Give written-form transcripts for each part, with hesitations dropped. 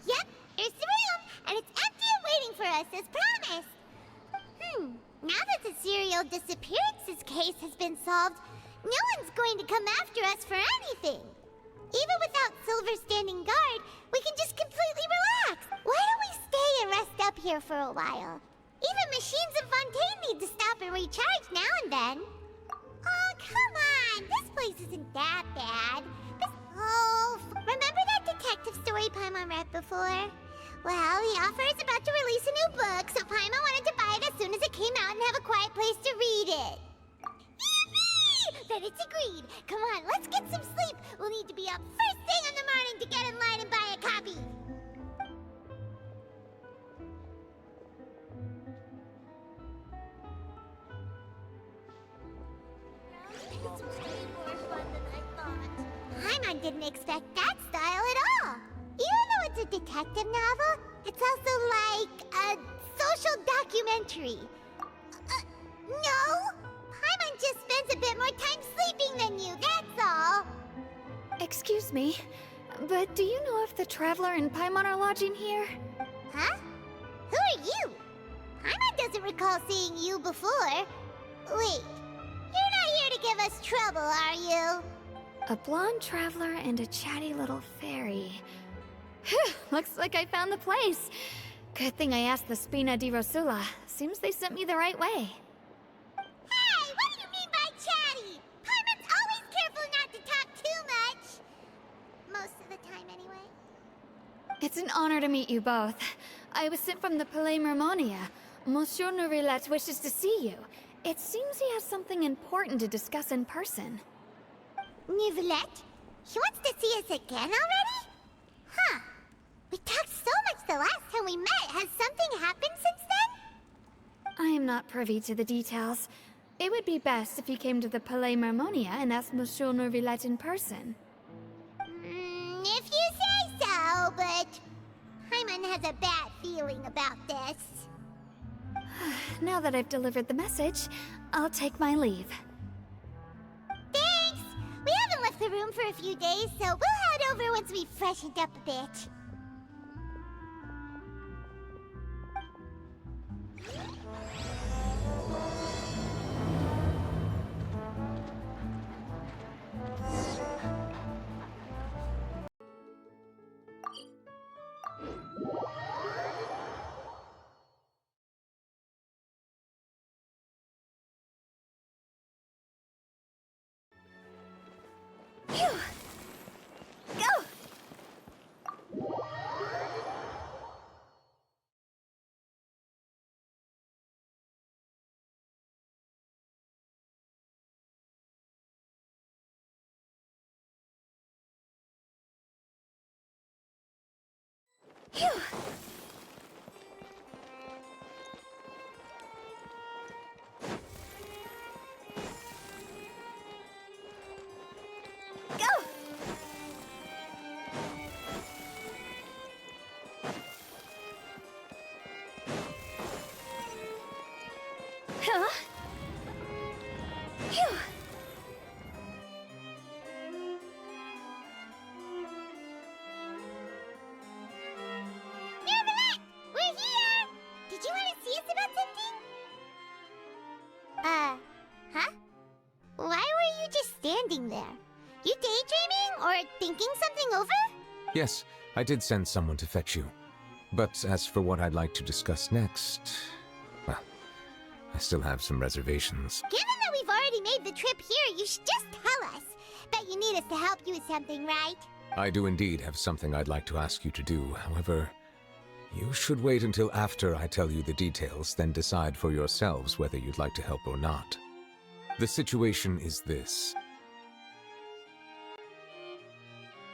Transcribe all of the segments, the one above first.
Yep, here's the room, and it's empty and waiting for us as promised. Now that the serial disappearances case has been solved, no one's going to come after us for anything. Even without Silver standing guard, we can just completely relax. Why don't we stay and rest up here for a while? Even machines in Fontaine need to stop and recharge now and then. Oh, come on! This place isn't that bad. Remember that detective story Paimon read before? Well, the author is about to release a new book, so Paimon wanted to buy it as soon as it came out and have a quiet place to read it. Yippee! Then it's agreed. Come on, let's get some sleep. We'll need to be up first thing in the morning to get in line and buy a copy. It's way more fun than I thought. Paimon didn't expect that style at all. Even though it's a detective novel, it's also like a social documentary. No! Paimon just spends a bit more time sleeping than you, that's all. Excuse me, but do you know if the Traveler and Paimon are lodging here? Huh? Who are you? Paimon doesn't recall seeing you before. Wait, you're not here to give us trouble, are you? A blonde traveler and a chatty little fairy. Phew, looks like I found the place. Good thing I asked the Spina di Rosula. Seems they sent me the right way. Hey, what do you mean by chatty? Paimon's always careful not to talk too much. Most of the time, anyway. It's an honor to meet you both. I was sent from the Palais Mermonia. Monsieur Nourilette wishes to see you. It seems he has something important to discuss in person. Nourilette? He wants to see us again already? Huh. We talked so much the last time we met. Has something happened since then? I am not privy to the details. It would be best if you came to the Palais Mermonia and asked Monsieur Nourilette in person. If you say so, but Paimon has a bad feeling about this. Now that I've delivered the message, I'll take my leave. Thanks! We haven't left the room for a few days, so we'll head over once we've freshened up a bit. Phew! Go! Phew! Go! Huh? Phew! Nourilette! We're here! Did you want to see us about something? Huh? Why were you just standing there? You daydreaming or thinking something over? Yes, I did send someone to fetch you. But as for what I'd like to discuss next, well, I still have some reservations. Given that we've already made the trip here, you should just tell us. Bet you need us to help you with something, right? I do indeed have something I'd like to ask you to do. However, You should wait until after I tell you the details, then decide for yourselves whether you'd like to help or not. The situation is this.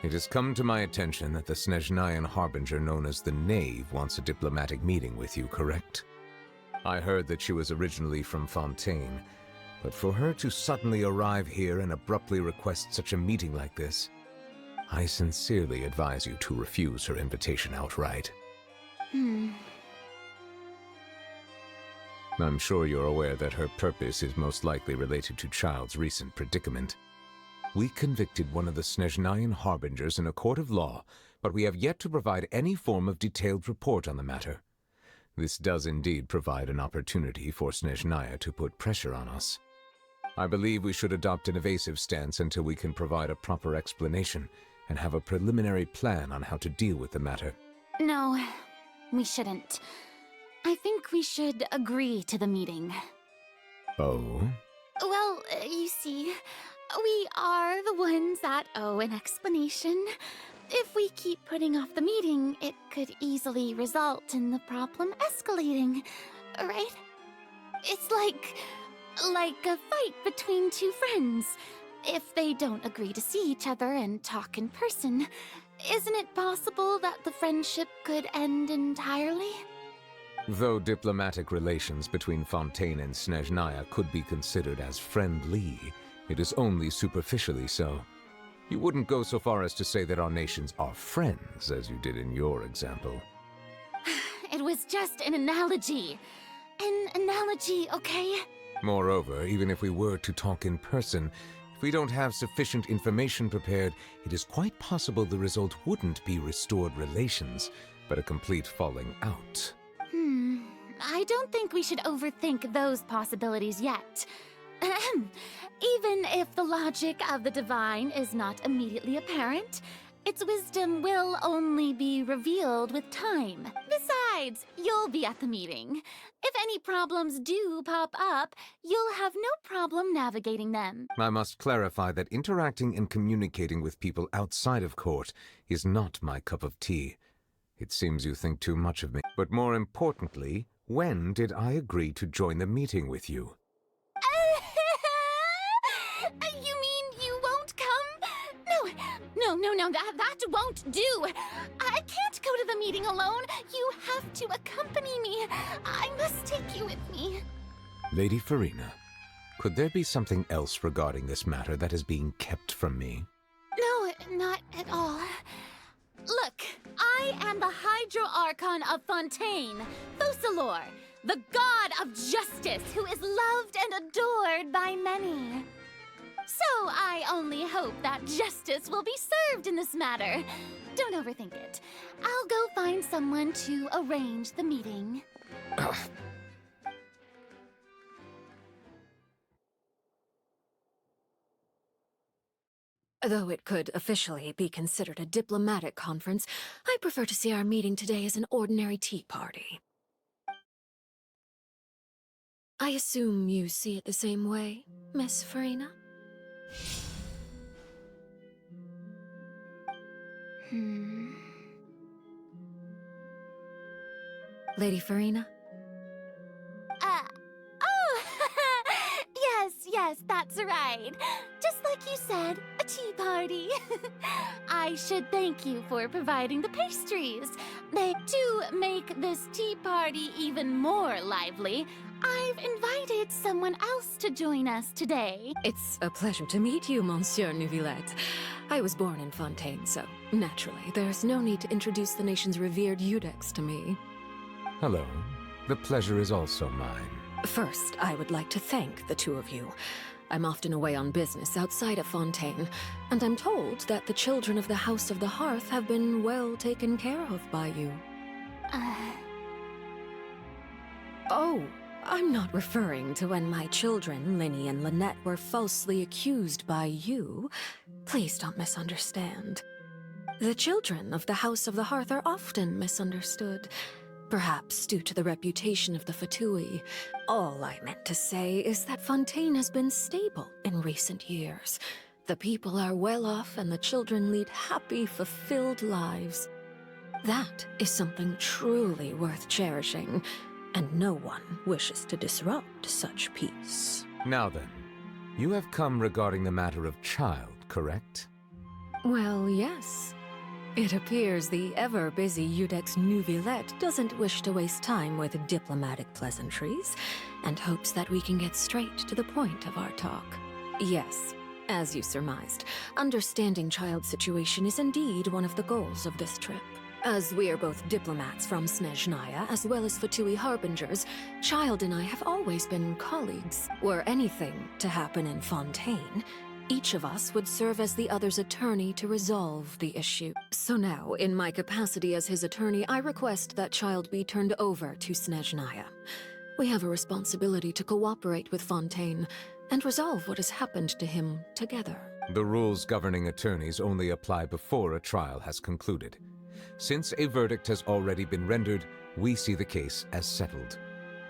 It has come to my attention that the Snezhnayan harbinger known as the Knave wants a diplomatic meeting with you, correct? I heard that she was originally from Fontaine, but for her to suddenly arrive here and abruptly request such a meeting like this, I sincerely advise you to refuse her invitation outright. I'm sure you're aware that her purpose is most likely related to Child's recent predicament. We convicted one of the Snezhnayan harbingers in a court of law, but we have yet to provide any form of detailed report on the matter. This does indeed provide an opportunity for Snezhnaya to put pressure on us. I believe we should adopt an evasive stance until we can provide a proper explanation and have a preliminary plan on how to deal with the matter. No, we shouldn't. I think we should agree to the meeting. Oh? Well, you see, we are the ones that owe an explanation. If we keep putting off the meeting, it could easily result in the problem escalating, right? It's like a fight between two friends. If they don't agree to see each other and talk in person, isn't it possible that the friendship could end entirely? Though diplomatic relations between Fontaine and Snezhnaya could be considered as friendly, it is only superficially so. You wouldn't go so far as to say that our nations are friends, as you did in your example. It was just an analogy. An analogy, okay? Moreover, even if we were to talk in person, if we don't have sufficient information prepared, it is quite possible the result wouldn't be restored relations, but a complete falling out. I don't think we should overthink those possibilities yet. Even if the logic of the divine is not immediately apparent, its wisdom will only be revealed with time. Besides, you'll be at the meeting. If any problems do pop up, you'll have no problem navigating them. I must clarify that interacting and communicating with people outside of court is not my cup of tea. It seems you think too much of me. But more importantly, when did I agree to join the meeting with you? You mean you won't come? No, that won't do. I can't go to the meeting alone. You have to accompany me. I must take you with me. Lady Farina, could there be something else regarding this matter that is being kept from me? No, not at all. Look, I am the Hydro Archon of Fontaine, Thosalor, the god of justice who is loved and adored by many. So I only hope that justice will be served in this matter. Don't overthink it. I'll go find someone to arrange the meeting. Though it could officially be considered a diplomatic conference, I prefer to see our meeting today as an ordinary tea party. I assume you see it the same way, Miss Farina? Lady Farina? Yes, that's right. Just like you said, a tea party. I should thank you for providing the pastries. To make this tea party even more lively, I've invited someone else to join us today. It's a pleasure to meet you, Monsieur Neuvillette. I was born in Fontaine, so naturally, there's no need to introduce the nation's revered Eudex to me. Hello. The pleasure is also mine. First, I would like to thank the two of you. I'm often away on business outside of Fontaine, and I'm told that the children of the House of the Hearth have been well taken care of by you. Oh, I'm not referring to when my children, Linny and Lynette, were falsely accused by you. Please don't misunderstand. The children of the House of the Hearth are often misunderstood. Perhaps due to the reputation of the Fatui. All I meant to say is that Fontaine has been stable in recent years. The people are well off and the children lead happy, fulfilled lives. That is something truly worth cherishing, and no one wishes to disrupt such peace. Now then, you have come regarding the matter of child, correct? Well, yes. It appears the ever-busy Iudex Nuvillet doesn't wish to waste time with diplomatic pleasantries, and hopes that we can get straight to the point of our talk. Yes, as you surmised, understanding child's situation is indeed one of the goals of this trip. As we are both diplomats from Snezhnaya as well as Fatui Harbingers, Child and I have always been colleagues. Were anything to happen in Fontaine, each of us would serve as the other's attorney to resolve the issue. So now, in my capacity as his attorney, I request that Child be turned over to Snezhnaya. We have a responsibility to cooperate with Fontaine and resolve what has happened to him together. The rules governing attorneys only apply before a trial has concluded. Since a verdict has already been rendered, we see the case as settled.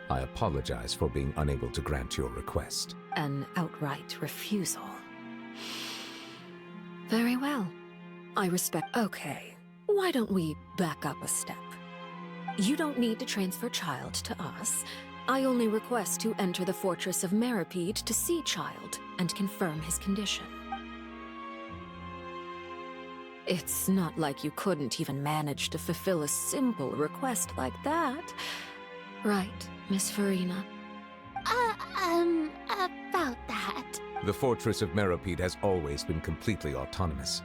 I apologize for being unable to grant your request. An outright refusal. Very well. I respect. Okay, why don't we back up a step? You don't need to transfer Child to us. I only request to enter the Fortress of Meripede to see Child and confirm his condition. It's not like you couldn't even manage to fulfill a simple request like that. Right, Miss Farina? About that. The Fortress of Meripede has always been completely autonomous.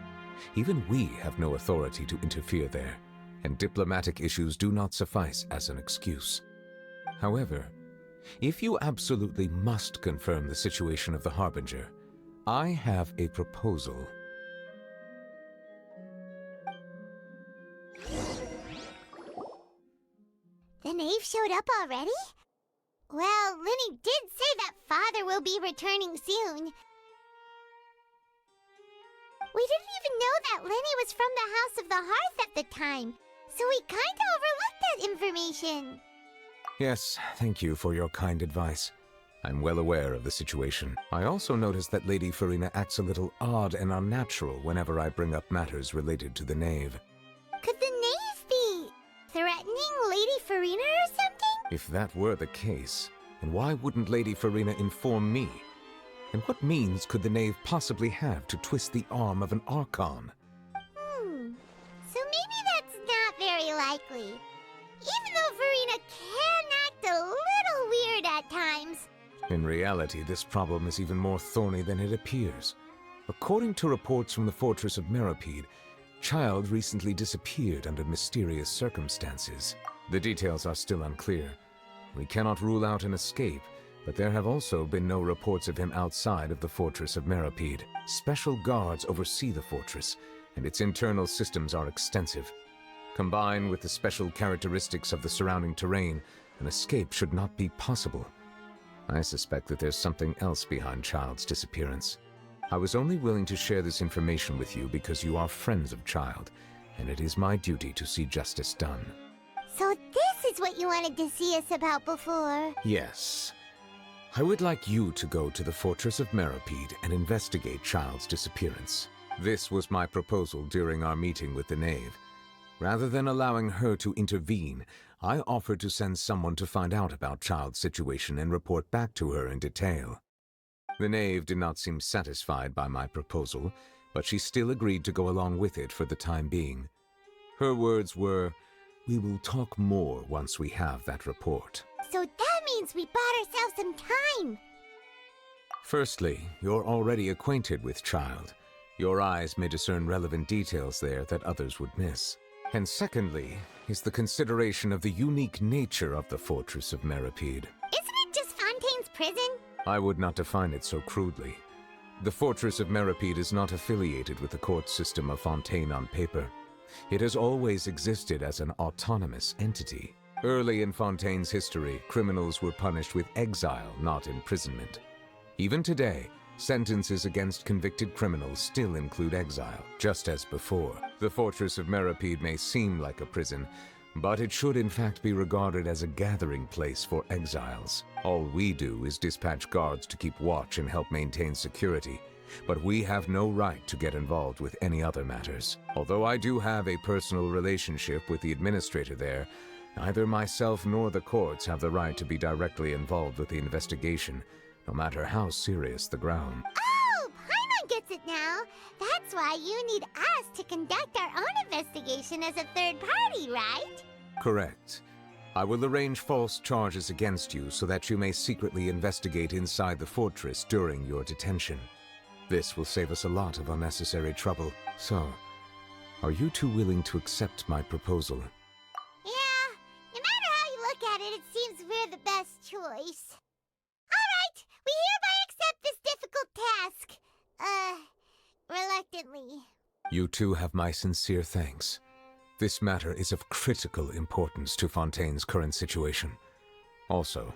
Even we have no authority to interfere there, and diplomatic issues do not suffice as an excuse. However, if you absolutely must confirm the situation of the Harbinger, I have a proposal. The knave showed up already? Well, Linny did say that Father will be returning soon. We didn't even know that Linny was from the House of the Hearth at the time, so we kinda overlooked that information. Yes, thank you for your kind advice. I'm well aware of the situation. I also noticed that Lady Farina acts a little odd and unnatural whenever I bring up matters related to the knave. Could the knave be threatening Lady Farina or something? If that were the case, then why wouldn't Lady Farina inform me? And what means could the knave possibly have to twist the arm of an Archon? So maybe that's not very likely. Even though Farina can act a little weird at times. In reality, this problem is even more thorny than it appears. According to reports from the Fortress of Meripede, Child recently disappeared under mysterious circumstances. The details are still unclear. We cannot rule out an escape, but there have also been no reports of him outside of the Fortress of Meripede. Special guards oversee the fortress, and its internal systems are extensive. Combined with the special characteristics of the surrounding terrain, an escape should not be possible. I suspect that there's something else behind Child's disappearance. I was only willing to share this information with you because you are friends of Child, and it is my duty to see justice done. So this is what you wanted to see us about before. Yes. I would like you to go to the Fortress of Meripede and investigate Child's disappearance. This was my proposal during our meeting with the knave. Rather than allowing her to intervene, I offered to send someone to find out about Child's situation and report back to her in detail. The knave did not seem satisfied by my proposal, but she still agreed to go along with it for the time being. Her words were, "We will talk more once we have that report." So that means we bought ourselves some time. Firstly, you're already acquainted with Child. Your eyes may discern relevant details there that others would miss. And secondly, is the consideration of the unique nature of the Fortress of Meripede. Isn't it just Fontaine's prison? I would not define it so crudely. The Fortress of Meripede is not affiliated with the court system of Fontaine on paper. It has always existed as an autonomous entity. Early in Fontaine's history, criminals were punished with exile, not imprisonment. Even today, sentences against convicted criminals still include exile, just as before. The Fortress of Meripede may seem like a prison, but it should in fact be regarded as a gathering place for exiles. All we do is dispatch guards to keep watch and help maintain security, but we have no right to get involved with any other matters. Although I do have a personal relationship with the administrator there, neither myself nor the courts have the right to be directly involved with the investigation, no matter how serious the ground. Oh, Paimon gets it now. That's why you need us to conduct our own investigation as a third party, right? Correct. I will arrange false charges against you so that you may secretly investigate inside the fortress during your detention. This will save us a lot of unnecessary trouble. So, are you two willing to accept my proposal? Yeah, no matter how you look at it, it seems we're the best choice. Alright, we hereby accept this difficult task. Reluctantly. You two have my sincere thanks. This matter is of critical importance to Fontaine's current situation. Also,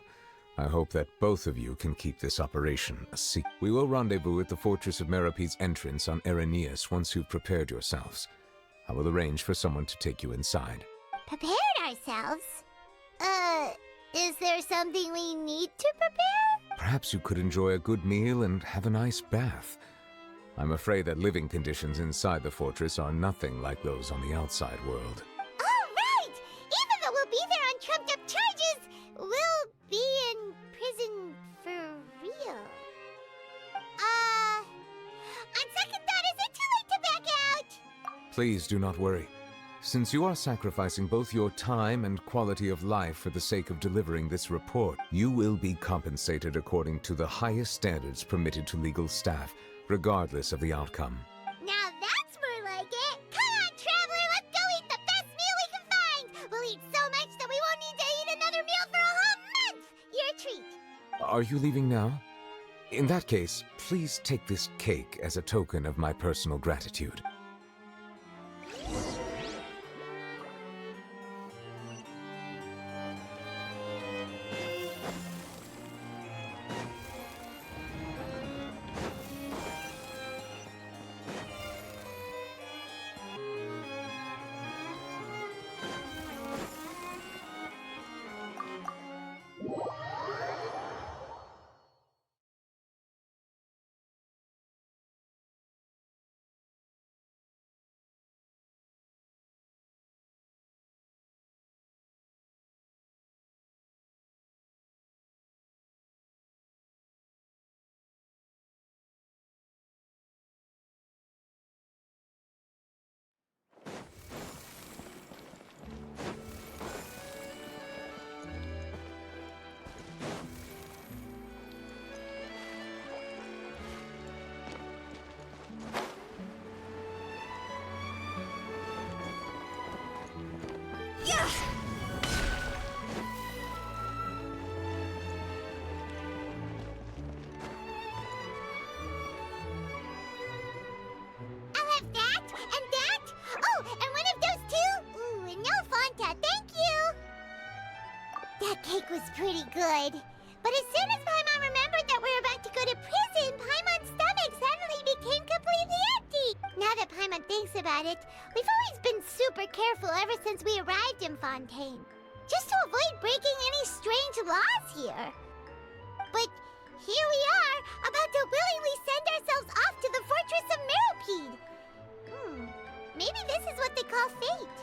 I hope that both of you can keep this operation a secret. We will rendezvous at the Fortress of Merope's entrance on Erinius once you've prepared yourselves. I will arrange for someone to take you inside. Prepared ourselves? Is there something we need to prepare? Perhaps you could enjoy a good meal and have a nice bath. I'm afraid that living conditions inside the fortress are nothing like those on the outside world. Oh, right! Even though we'll be there on trumped-up charges, we'll be in prison for real. On second thought, is it too late to back out? Please do not worry. Since you are sacrificing both your time and quality of life for the sake of delivering this report, you will be compensated according to the highest standards permitted to legal staff, regardless of the outcome. Now that's more like it! Come on, Traveler, let's go eat the best meal we can find! We'll eat so much that we won't need to eat another meal for a whole month! Your treat! Are you leaving now? In that case, please take this cake as a token of my personal gratitude. I'll have that, and that. Oh, and one of those two. Ooh, and no Fanta, thank you. That cake was pretty good. But as soon as Paimon remembered that we're about to go to prison, Paimon's stomach suddenly became completely empty. Now that Paimon thinks about it, we've always been super careful ever since we arrived in Fontaine. Just to avoid breaking any strange laws here. But here we are, about to willingly send ourselves off to the Fortress of Meropide. Maybe this is what they call fate.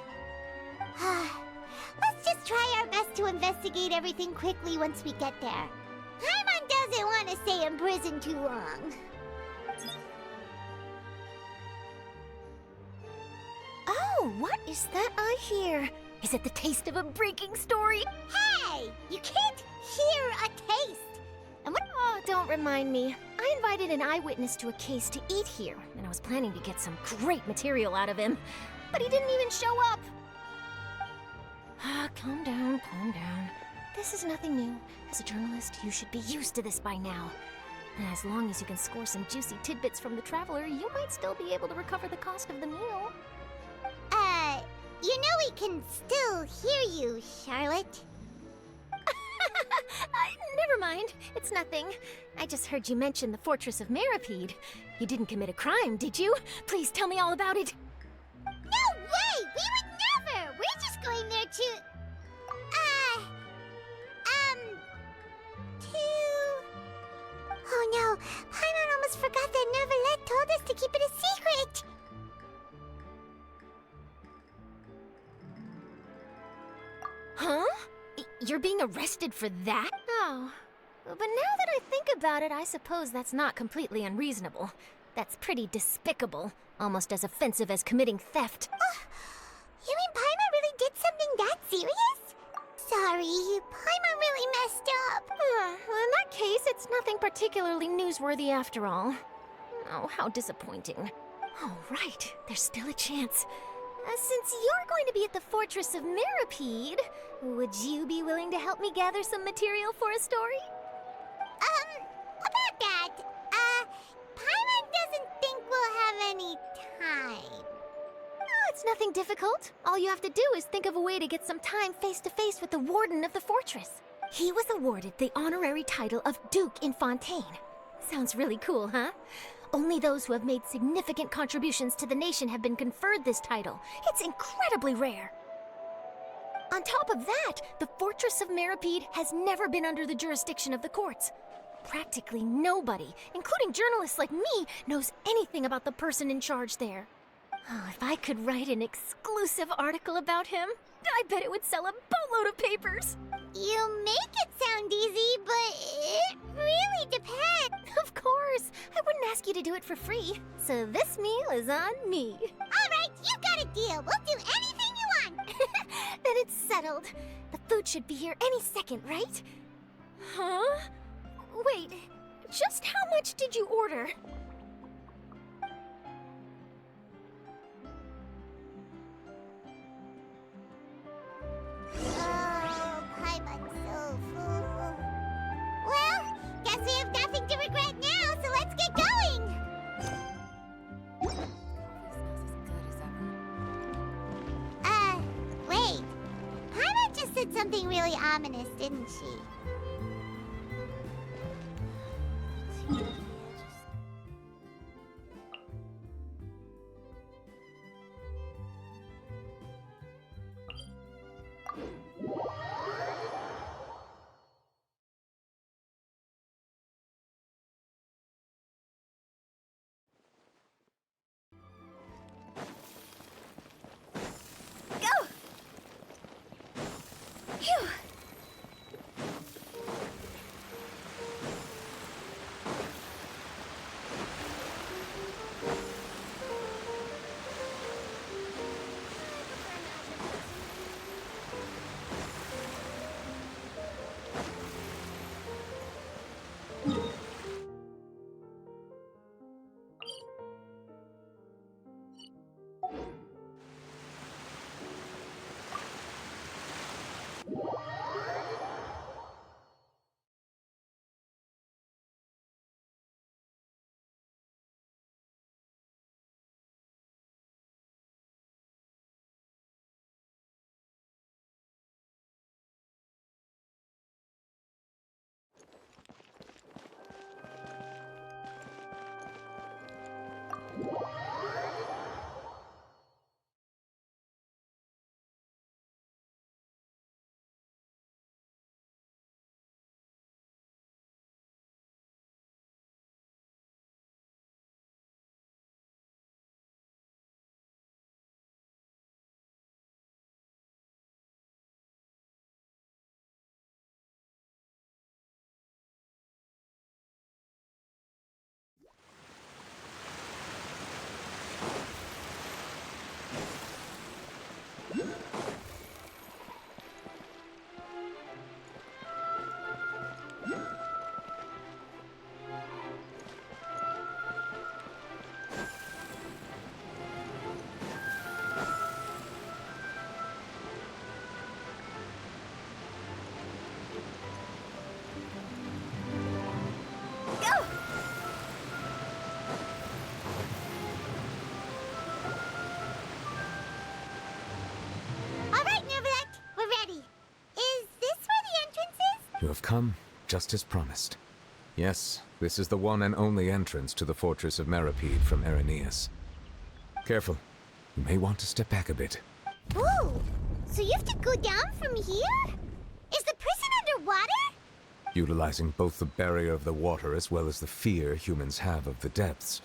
Let's just try our best to investigate everything quickly once we get there. Paimon doesn't want to stay in prison too long. Oh, what is that I hear? Is it the taste of a breaking story? Hey! You can't hear a taste! And what? Oh, don't remind me. I invited an eyewitness to a case to eat here, and I was planning to get some great material out of him. But he didn't even show up. Calm down, calm down. This is nothing new. As a journalist, you should be used to this by now. And as long as you can score some juicy tidbits from the Traveler, you might still be able to recover the cost of the meal. You know we can still hear you, Charlotte. Never mind. It's nothing. I just heard you mention the Fortress of Meropide. You didn't commit a crime, did you? Please tell me all about it. No way! We would never! We're just going there to... Oh no, Paimon almost forgot that Nerva to keep it a secret. Huh? You're being arrested for that? Oh. But now that I think about it, I suppose that's not completely unreasonable. That's pretty despicable. Almost as offensive as committing theft. You mean Paimon really did something that serious? Sorry, Paimon really messed up. Well, in that case, it's nothing particularly newsworthy after all. Oh, how disappointing. Oh, right. There's still a chance. Since you're going to be at the Fortress of Meripede, would you be willing to help me gather some material for a story? About that, Paimon doesn't think we'll have any time. Oh, it's nothing difficult. All you have to do is think of a way to get some time face-to-face with the Warden of the Fortress. He was awarded the honorary title of Duke in Fontaine. Sounds really cool, huh? Only those who have made significant contributions to the nation have been conferred this title. It's incredibly rare. On top of that, the Fortress of Meripede has never been under the jurisdiction of the courts. Practically nobody, including journalists like me, knows anything about the person in charge there. Oh, if I could write an exclusive article about him, I bet it would sell a boatload of papers. You make it sound easy, but it really depends. Of course, I wouldn't ask you to do it for free. So this meal is on me. All right, you got a deal. We'll do anything you want. Then it's settled. The food should be here any second, right? Huh? Wait, just how much did you order? Oh, Paimon's so full. Well, guess we have nothing to regret now, so let's get going. Wait. Paimon just said something really ominous, didn't she? Phew! You have come, just as promised. Yes, this is the one and only entrance to the Fortress of Meripede from Araneus. Careful. You may want to step back a bit. Whoa! So you have to go down from here? Is the prison underwater? Utilizing both the barrier of the water as well as the fear humans have of the depths,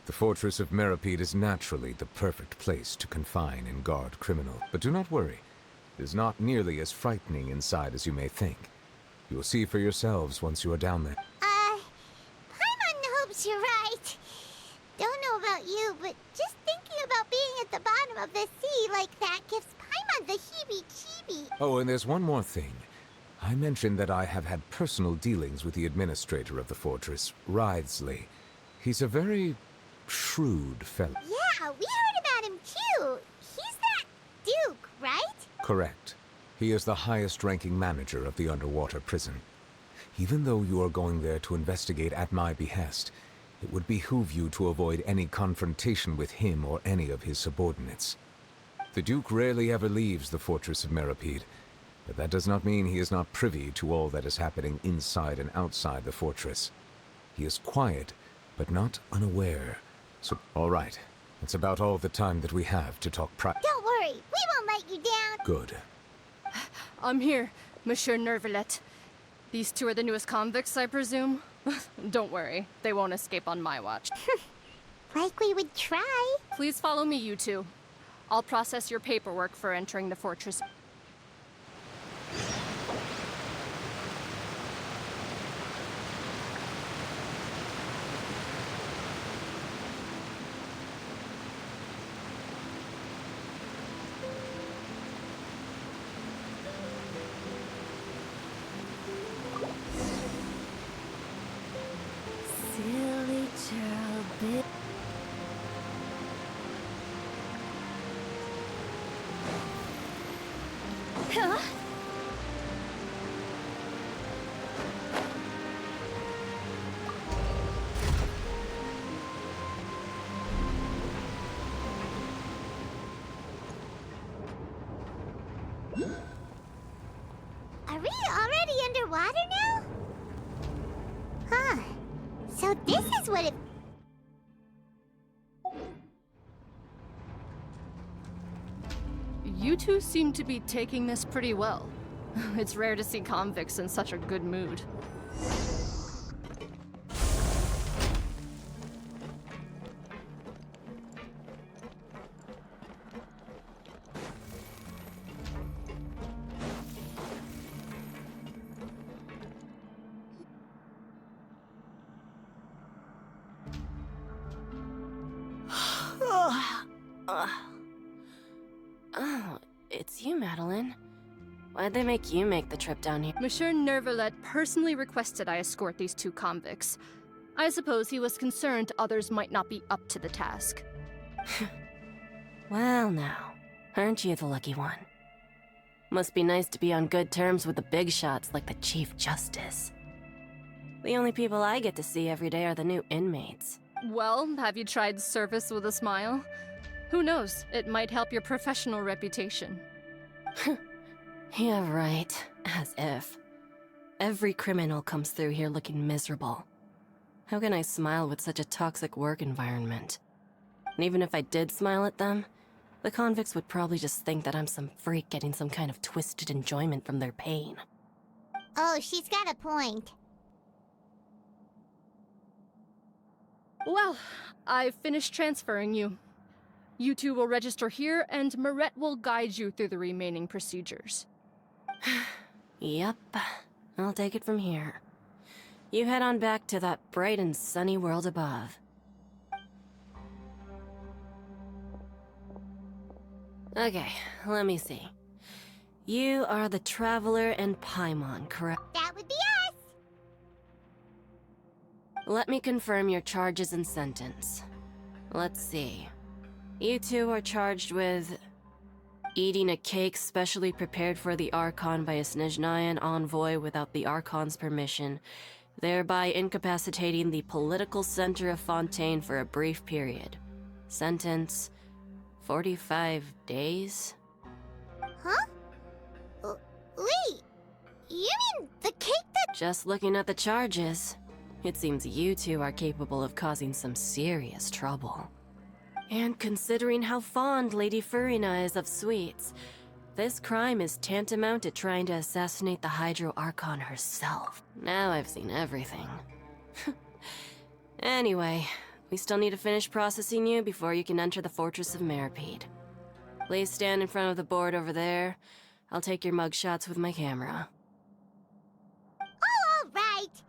The fortress of Meripede is naturally the perfect place to confine and guard criminals. But do not worry. It is not nearly as frightening inside as you may think. You will see for yourselves once you are down there. Paimon hopes you're right. Don't know about you, but just thinking about being at the bottom of the sea like that gives Paimon the heebie-jeebie. Oh, and there's one more thing. I mentioned that I have had personal dealings with the administrator of the fortress, Dainsleif. He's a very shrewd fellow. Yeah, we heard about him too. He's that Duke, right? Correct. He is the highest-ranking manager of the underwater prison. Even though you are going there to investigate at my behest, it would behoove you to avoid any confrontation with him or any of his subordinates. The Duke rarely ever leaves the fortress of Meripede, but that does not mean he is not privy to all that is happening inside and outside the fortress. He is quiet, but not unaware. So, all right. That's about all the time that we have to talk Don't worry, we won't let you down. Good. I'm here, Monsieur Nervalet. These two are the newest convicts, I presume? Don't worry, they won't escape on my watch. Like we would try. Please follow me, you two. I'll process your paperwork for entering the fortress. Silly child bit. Huh? Are we already underwater now? Huh. So this is what it... You two seem to be taking this pretty well. It's rare to see convicts in such a good mood. Oh, it's you, Madeline. Why'd they make you make the trip down here? Monsieur Nervalet personally requested I escort these two convicts. I suppose he was concerned others might not be up to the task. Well now, aren't you the lucky one? Must be nice to be on good terms with the big shots like the Chief Justice. The only people I get to see every day are the new inmates. Well, have you tried service with a smile? Who knows, it might help your professional reputation. Yeah, right. As if. Every criminal comes through here looking miserable. How can I smile with such a toxic work environment? And even if I did smile at them, the convicts would probably just think that I'm some freak getting some kind of twisted enjoyment from their pain. Oh, she's got a point. Well, I've finished transferring you. You two will register here, and Marette will guide you through the remaining procedures. Yep, I'll take it from here. You head on back to that bright and sunny world above. Okay, let me see. You are the Traveler and Paimon, correct? That would be us. Let me confirm your charges and sentence. Let's see. You two are charged with eating a cake specially prepared for the Archon by a Snezhnayan envoy without the Archon's permission, thereby incapacitating the political center of Fontaine for a brief period. Sentence: 45 days? Huh? Wait, you mean the cake that... Just looking at the charges, it seems you two are capable of causing some serious trouble. And considering how fond Lady Furina is of sweets, this crime is tantamount to trying to assassinate the Hydro Archon herself. Now I've seen everything. Anyway, We still need to finish processing you before you can enter the Fortress of Meripede. Please stand in front of the board over there. I'll take your mugshots with my camera. Oh, all right.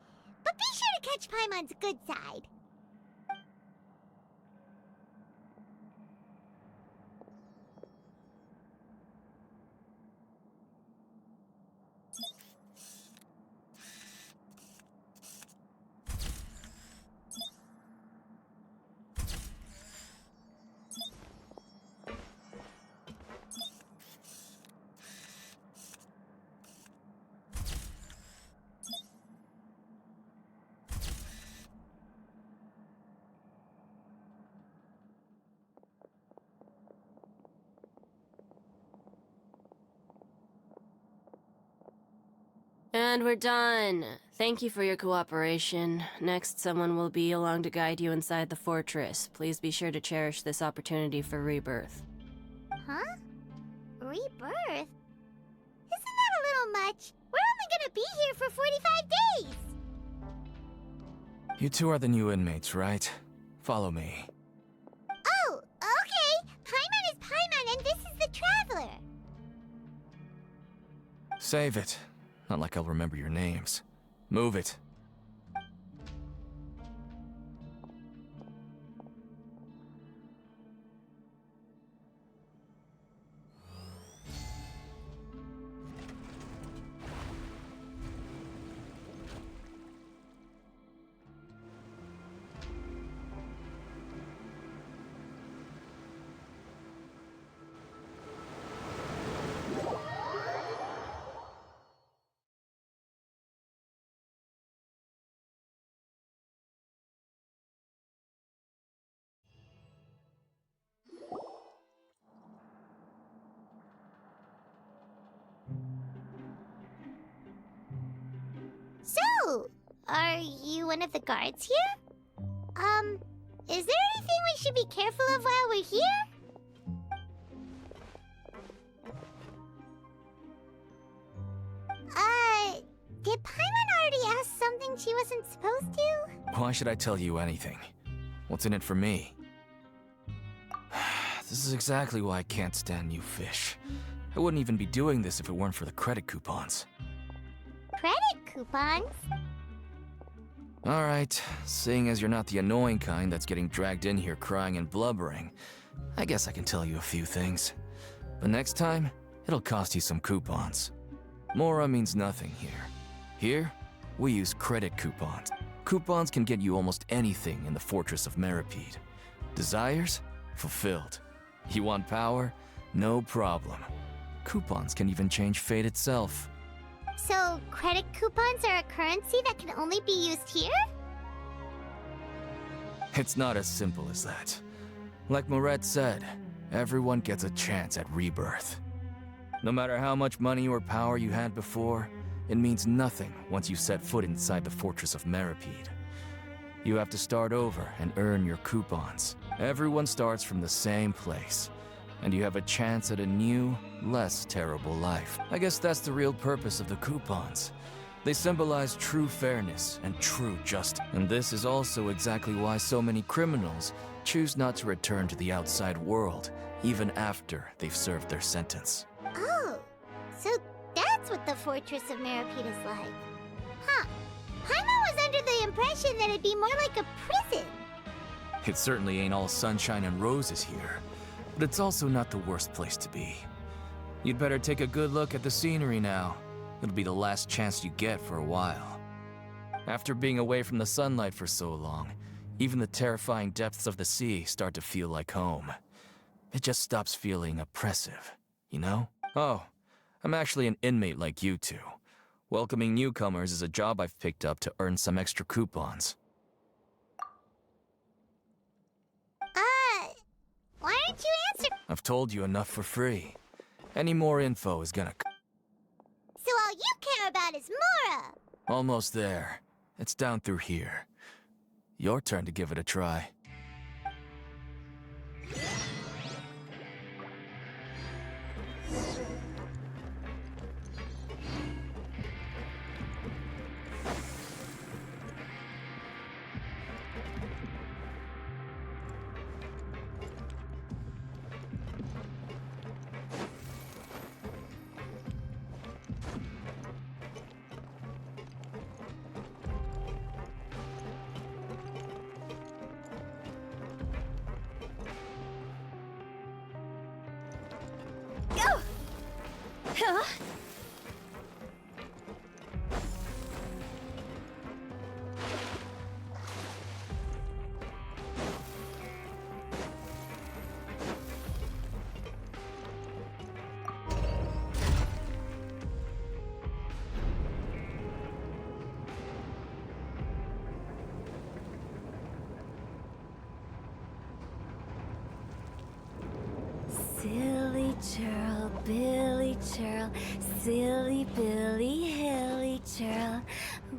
But be sure to catch Paimon's good side. And we're done. Thank you for your cooperation. Next, someone will be along to guide you inside the fortress. Please be sure to cherish this opportunity for rebirth. Huh? Rebirth? Isn't that a little much? We're only gonna be here for 45 days! You two are the new inmates, right? Follow me. Oh, okay! Paimon is Paimon and this is the Traveler! Save it. Not like I'll remember your names. Move it. So, are you one of the guards here? Is there anything we should be careful of while we're here? Did Paimon already ask something she wasn't supposed to? Why should I tell you anything? What's in it for me? This is exactly why I can't stand you fish. I wouldn't even be doing this if it weren't for the credit coupons. Credit coupons? Alright, seeing as you're not the annoying kind that's getting dragged in here crying and blubbering, I guess I can tell you a few things. But next time, it'll cost you some coupons. Mora means nothing here. Here, we use credit coupons. Coupons can get you almost anything in the Fortress of Meripede. Desires? Fulfilled. You want power? No problem. Coupons can even change fate itself. So, credit coupons are a currency that can only be used here? It's not as simple as that. Like Moret said, everyone gets a chance at rebirth. No matter how much money or power you had before, it means nothing once you set foot inside the Fortress of Meripede. You have to start over and earn your coupons. Everyone starts from the same place, and you have a chance at a new, less terrible life. I guess that's the real purpose of the coupons. They symbolize true fairness and true justice. And this is also exactly why so many criminals choose not to return to the outside world, even after they've served their sentence. Oh, so that's what the Fortress of Meripede is like. Huh. Paimon was under the impression that it'd be more like a prison. It certainly ain't all sunshine and roses here, but it's also not the worst place to be. You'd better take a good look at the scenery now. It'll be the last chance you get for a while. After being away from the sunlight for so long, even the terrifying depths of the sea start to feel like home. It just stops feeling oppressive, you know? Oh, I'm actually an inmate like you two. Welcoming newcomers is a job I've picked up to earn some extra coupons. Why aren't you answering? I've told you enough for free. Any more info is gonna... So all you care about is Mora! Almost there. It's down through here. Your turn to give it a try. Silly churl, Billy churl, silly Billy, hilly churl.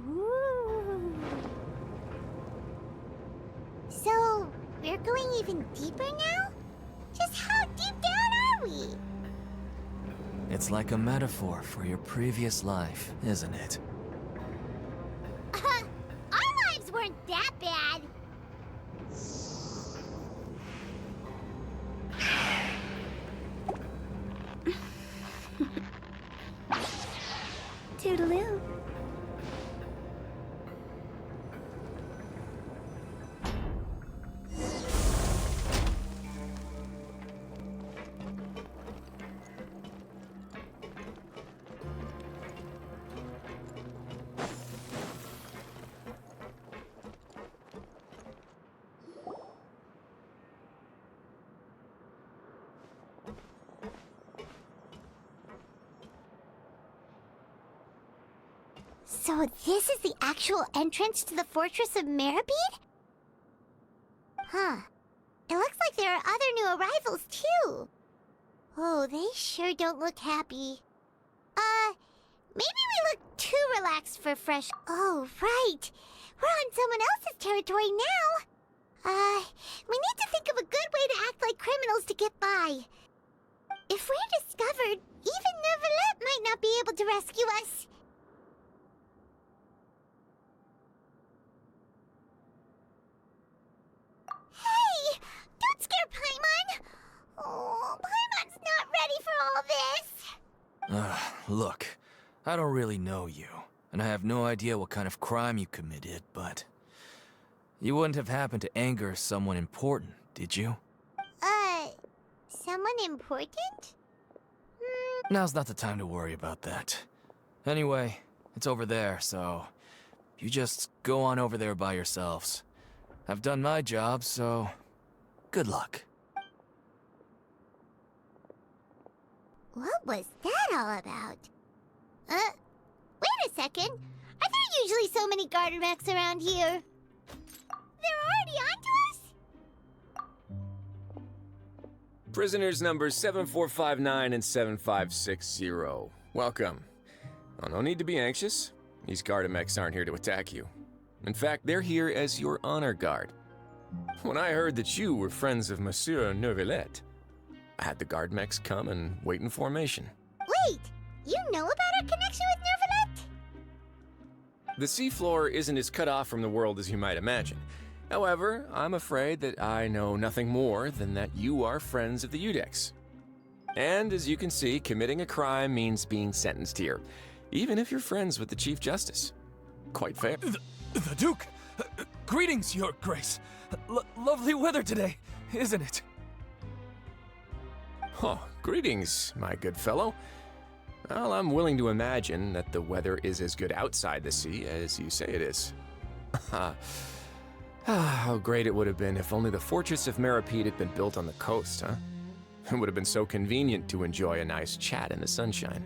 Ooh. So, we're going even deeper now? Just how deep down are we? It's like a metaphor for your previous life, isn't it? Our lives weren't that bad. Toodaloo. So this is the actual entrance to the Fortress of Meribed? Huh. It looks like there are other new arrivals, too. Oh, they sure don't look happy. Maybe we look too relaxed for fresh... Oh, right. We're on someone else's territory now. We need to think of a good way to act like criminals to get by. If we're discovered, even Neuvillette might not be able to rescue us. Hey! Don't scare Paimon! Oh, Paimon's not ready for all this! Look, I don't really know you, and I have no idea what kind of crime you committed, but... You wouldn't have happened to anger someone important, did you? Someone important? Now's not the time to worry about that. Anyway, it's over there, so... You just go on over there by yourselves. I've done my job, so... Good luck. What was that all about? Wait a second. Are there usually so many garter mechs around here? They're already onto us? Prisoners numbers 7459 and 7560. Welcome. Oh, no need to be anxious. These Gardamex aren't here to attack you. In fact, they're here as your honor guard. When I heard that you were friends of Monsieur Neuvillette, I had the Guardmex come and wait in formation. Wait! You know about our connection with Neuvillette? The seafloor isn't as cut off from the world as you might imagine. However, I'm afraid that I know nothing more than that you are friends of the Udex. And as you can see, committing a crime means being sentenced here, even if you're friends with the Chief Justice. Quite fair. The Duke! Greetings, Your Grace. Lovely weather today, isn't it? Oh, greetings, my good fellow. Well, I'm willing to imagine that the weather is as good outside the sea as you say it is. How great it would have been if only the Fortress of Meribed had been built on the coast, huh? It would have been so convenient to enjoy a nice chat in the sunshine.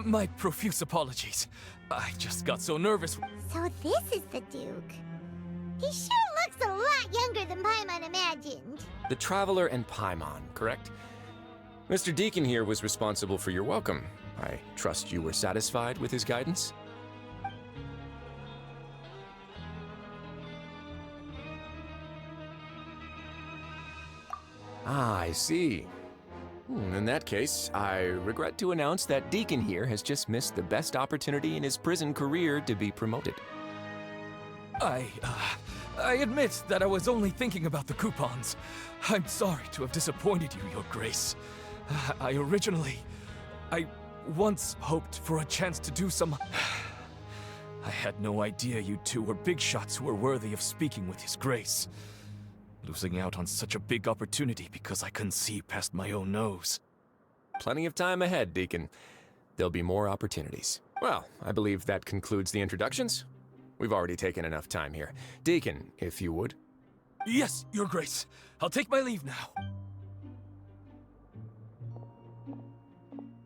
My profuse apologies. I just got so nervous. So this is the Duke. He sure looks a lot younger than Paimon imagined. The Traveler and Paimon, correct? Mr. Deacon here was responsible for your welcome. I trust you were satisfied with his guidance? Ah, I see. In that case, I regret to announce that Deacon here has just missed the best opportunity in his prison career to be promoted. I admit that I was only thinking about the coupons. I'm sorry to have disappointed you, Your Grace. I once hoped for a chance to do some... I had no idea you two were big shots who were worthy of speaking with His Grace. Losing out on such a big opportunity because I couldn't see past my own nose. plenty of time ahead, Deacon. There'll be more opportunities. Well, I believe that concludes the introductions. We've already taken enough time here. Deacon, if you would. Yes, Your Grace. I'll take my leave now.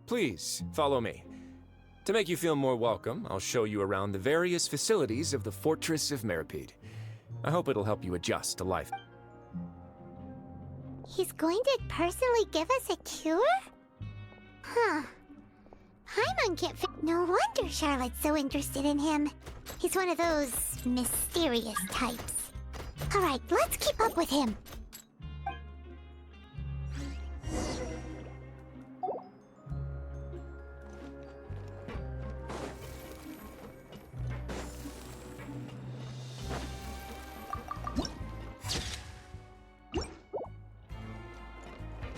Please, follow me. To make you feel more welcome, I'll show you around the various facilities of the Fortress of Meripede. I hope it'll help you adjust to life. He's going to personally give us a cure? Huh. Paimon can't No wonder Charlotte's so interested in him. He's one of those mysterious types. Alright, let's keep up with him.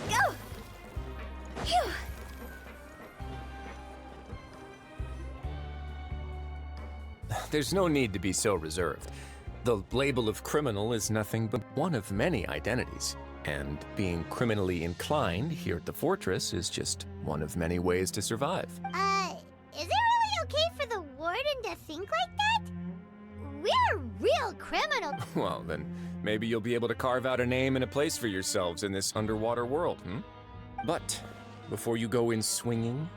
Go! Phew! There's no need to be so reserved. The label of criminal is nothing but one of many identities, and being criminally inclined here at the Fortress is just one of many ways to survive. Is it really okay for the warden to think like that? We're real criminals. Well, then maybe you'll be able to carve out a name and a place for yourselves in this underwater world, But before you go in swinging,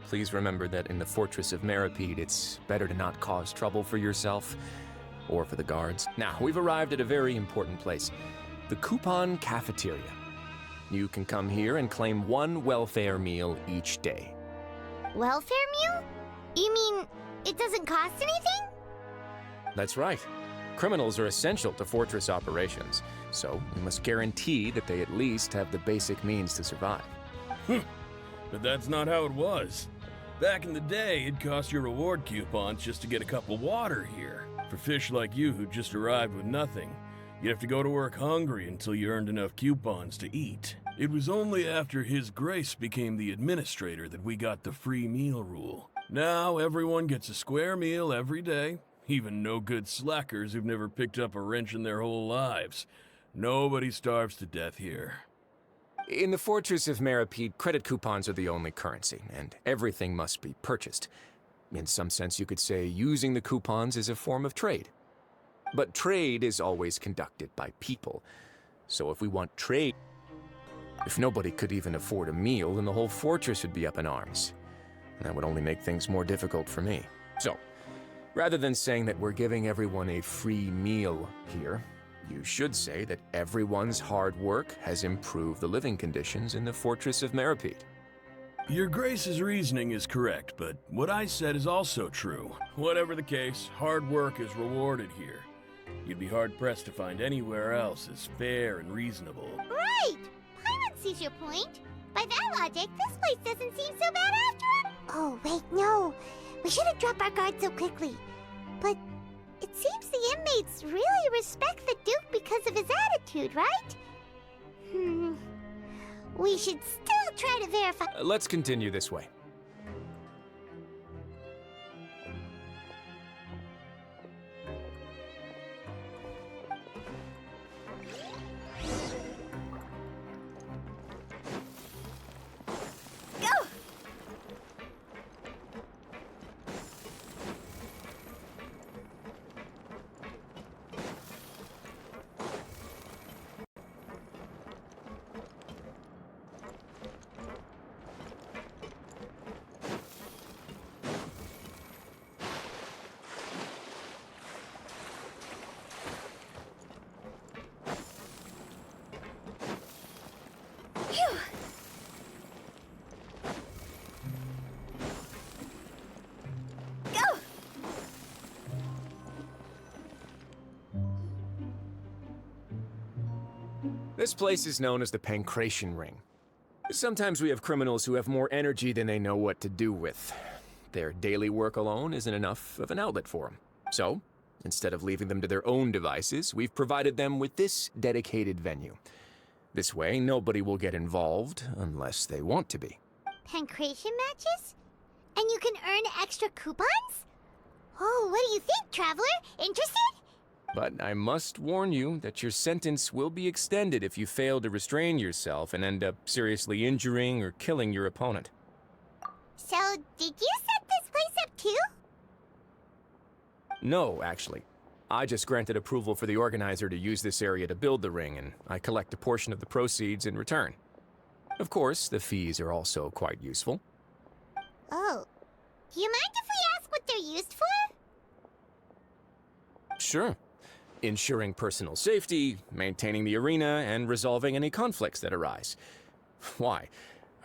please remember that in the Fortress of Meripede, it's better to not cause trouble for yourself or for the guards. Now, we've arrived at a very important place, the Coupon Cafeteria. You can come here and claim one welfare meal each day. Welfare meal? You mean it doesn't cost anything? That's right. Criminals are essential to Fortress operations, so we must guarantee that they at least have the basic means to survive. But that's not how it was. Back in the day, it cost your reward coupons just to get a cup of water here. For fish like you who just arrived with nothing, you'd have to go to work hungry until you earned enough coupons to eat. It was only after His Grace became the administrator that we got the free meal rule. Now everyone gets a square meal every day, even no-good slackers who've never picked up a wrench in their whole lives. Nobody starves to death here. In the Fortress of Meripede, credit coupons are the only currency, and everything must be purchased. In some sense, you could say using the coupons is a form of trade. But trade is always conducted by people. So if we want trade, if nobody could even afford a meal, then the whole fortress would be up in arms. And that would only make things more difficult for me. So, rather than saying that we're giving everyone a free meal here, you should say that everyone's hard work has improved the living conditions in the Fortress of Meripede. Your Grace's reasoning is correct, but what I said is also true. Whatever the case, hard work is rewarded here. You'd be hard-pressed to find anywhere else as fair and reasonable. Right! Paimon sees your point. By that logic, this place doesn't seem so bad after all. Oh, wait, no. We shouldn't drop our guard so quickly. But it seems the inmates really respect the Duke because of his attitude, right? We should still try to verify. Let's continue this way. Go! Phew! Go! This place is known as the Pancration Ring. Sometimes we have criminals who have more energy than they know what to do with. Their daily work alone isn't enough of an outlet for them. So, instead of leaving them to their own devices, we've provided them with this dedicated venue. This way, nobody will get involved unless they want to be. Pancration matches? And you can earn extra coupons? Oh, what do you think, Traveler? Interested? But I must warn you that your sentence will be extended if you fail to restrain yourself and end up seriously injuring or killing your opponent. So, did you set this place up too? No, actually. I just granted approval for the organizer to use this area to build the ring, and I collect a portion of the proceeds in return. Of course, the fees are also quite useful. Oh. Do you mind if we ask what they're used for? Sure. Ensuring personal safety, maintaining the arena, and resolving any conflicts that arise. Why?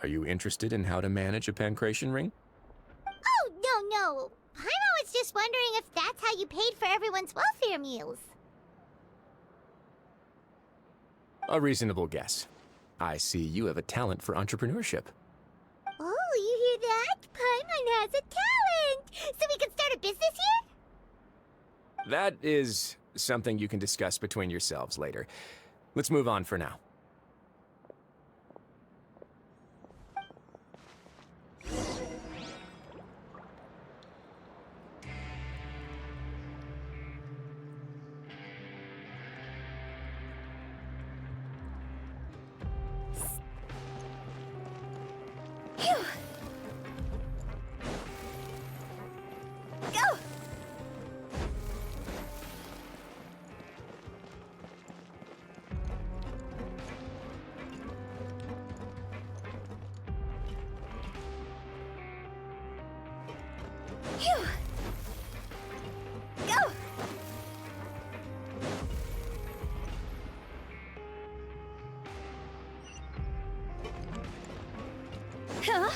Are you interested in how to manage a pancration ring? Oh, no. Paimon was just wondering if that's how you paid for everyone's welfare meals. A reasonable guess. I see you have a talent for entrepreneurship. Oh, you hear that? Paimon has a talent! So we can start a business here? That is something you can discuss between yourselves later. Let's move on for now. Huh?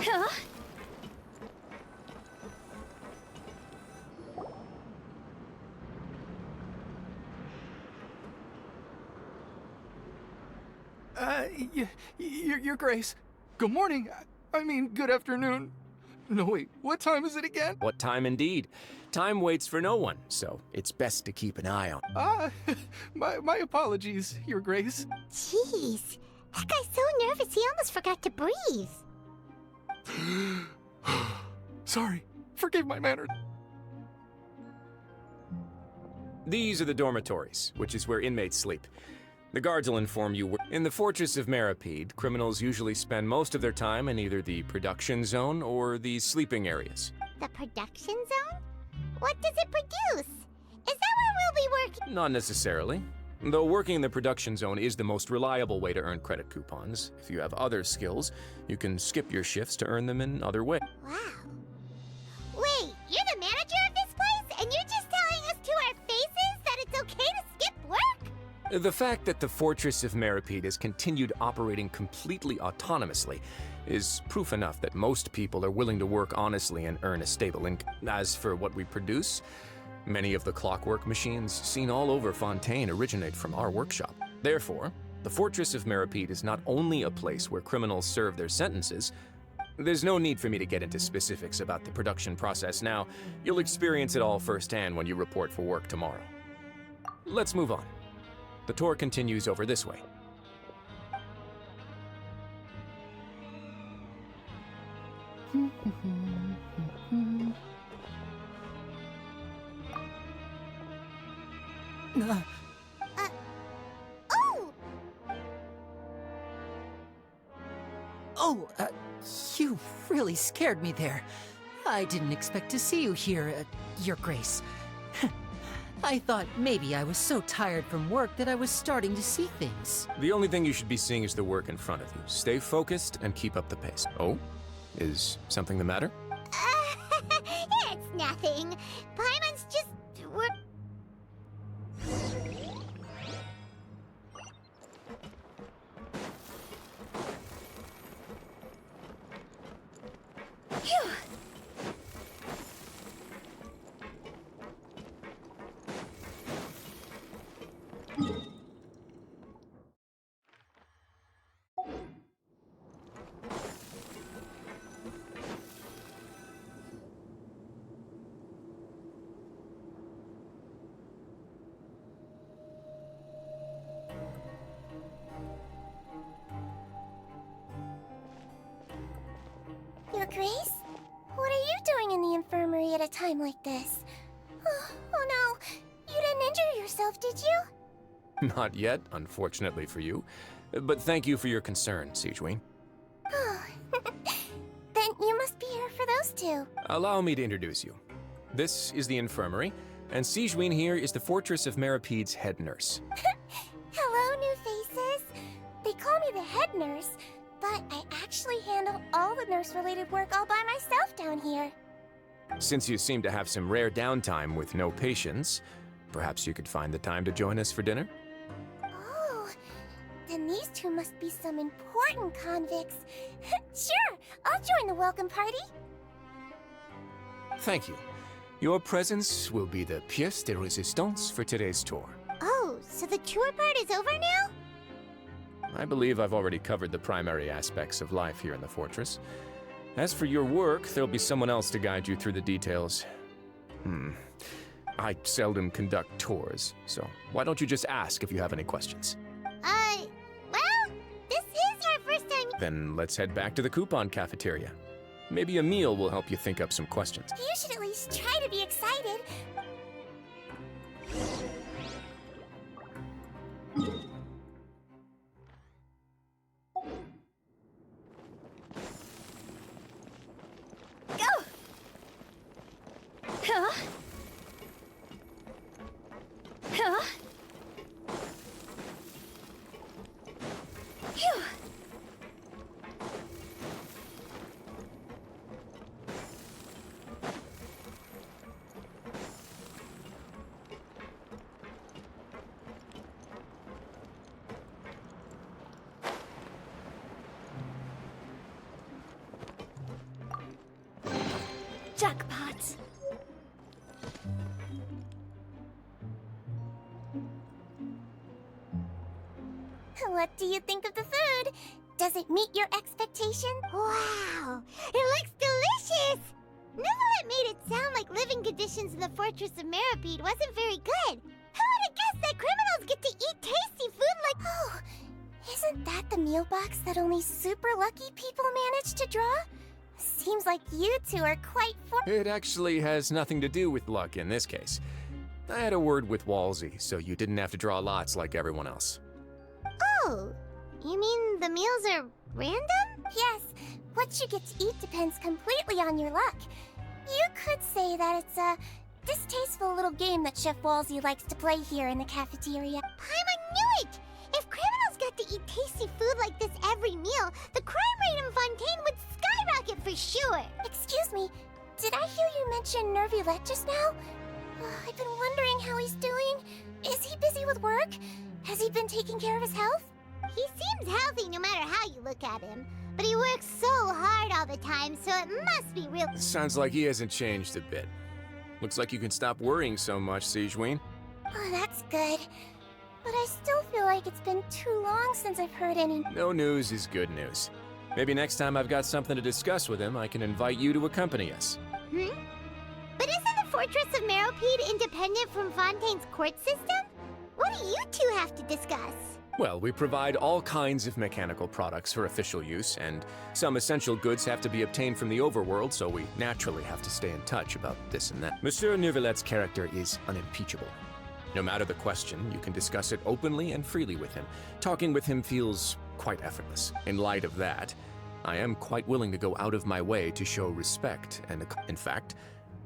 Huh? Your Grace. Good morning. I mean, good afternoon. No, wait, what time is it again? What time indeed? Time waits for no one, so it's best to keep an eye on. My apologies, Your Grace. Jeez. That guy's so nervous he almost forgot to breathe. Sorry, forgive my manners. These are the dormitories, which is where inmates sleep. The guards will inform you. In the Fortress of Meripede, criminals usually spend most of their time in either the production zone or the sleeping areas. The production zone? What does it produce? Is that where we'll be working? Not necessarily. Though working in the production zone is the most reliable way to earn credit coupons, if you have other skills, you can skip your shifts to earn them in other ways. Wow. Wait, you're the manager of this place? And you're just telling us to our faces that it's okay to skip work? The fact that the Fortress of Meripede has continued operating completely autonomously is proof enough that most people are willing to work honestly and earn a stable income. As for what we produce, many of the clockwork machines seen all over Fontaine originate from our workshop. Therefore, the Fortress of Meripede is not only a place where criminals serve their sentences. There's no need for me to get into specifics about the production process now. You'll experience it all firsthand when you report for work tomorrow. Let's move on. The tour continues over this way. You really scared me there. I didn't expect to see you here, Your Grace. I thought maybe I was so tired from work that I was starting to see things. The only thing you should be seeing is the work in front of you. Stay focused and keep up the pace. Oh? Is something the matter? It's nothing. Paimon's just... Phew! Your Grace? What are you doing in the infirmary at a time like this? Oh no, you didn't injure yourself, did you? Not yet, unfortunately for you. But thank you for your concern, Sigewin. Oh, then you must be here for those two. Allow me to introduce you. This is the infirmary, and Sigewin here is the Fortress of Meripede's head nurse. Hello, new faces. They call me the head nurse, but I actually handle all the nurse-related work all by myself down here. Since you seem to have some rare downtime with no patients, perhaps you could find the time to join us for dinner? Oh, then these two must be some important convicts. Sure, I'll join the welcome party. Thank you. Your presence will be the pièce de résistance for today's tour. Oh, so the tour part is over now? I believe I've already covered the primary aspects of life here in the fortress. As for your work, there'll be someone else to guide you through the details. I seldom conduct tours, so why don't you just ask if you have any questions? Well, this is our first time... Then let's head back to the coupon cafeteria. Maybe a meal will help you think up some questions. You should at least try to be excited. Go! Huh? Huh? Phew! Jackpot! What do you think of the food? Does it meet your expectation? Wow, it looks delicious! Neverlet made it sound like living conditions in the Fortress of Meripede wasn't very good. Who would have guessed that criminals get to eat tasty food like... Oh, isn't that the meal box that only super lucky people manage to draw? Seems like you two are quite It actually has nothing to do with luck in this case. I had a word with Walsey, so you didn't have to draw lots like everyone else. Oh, you mean the meals are random? Yes, what you get to eat depends completely on your luck. You could say that it's a distasteful little game that Chef Walsey likes to play here in the cafeteria. Paimon knew it! If criminals got to eat tasty food like this every meal, the crime rate in Fontaine would skyrocket for sure! Excuse me, did I hear you mention Nervulette just now? I've been wondering how he's doing. Is he busy with work? Has he been taking care of his health? He seems healthy no matter how you look at him, but he works so hard all the time, so it must be real. Sounds like he hasn't changed a bit. Looks like you can stop worrying so much, Sigewin. Oh, that's good. But I still feel like it's been too long since I've heard any... No news is good news. Maybe next time I've got something to discuss with him, I can invite you to accompany us. But isn't the Fortress of Meropede independent from Fontaine's court system? What do you two have to discuss? Well, we provide all kinds of mechanical products for official use, and some essential goods have to be obtained from the overworld, so we naturally have to stay in touch about this and that. Monsieur Nervulette's character is unimpeachable. No matter the question, you can discuss it openly and freely with him. Talking with him feels quite effortless. In light of that, I am quite willing to go out of my way to show respect and, in fact,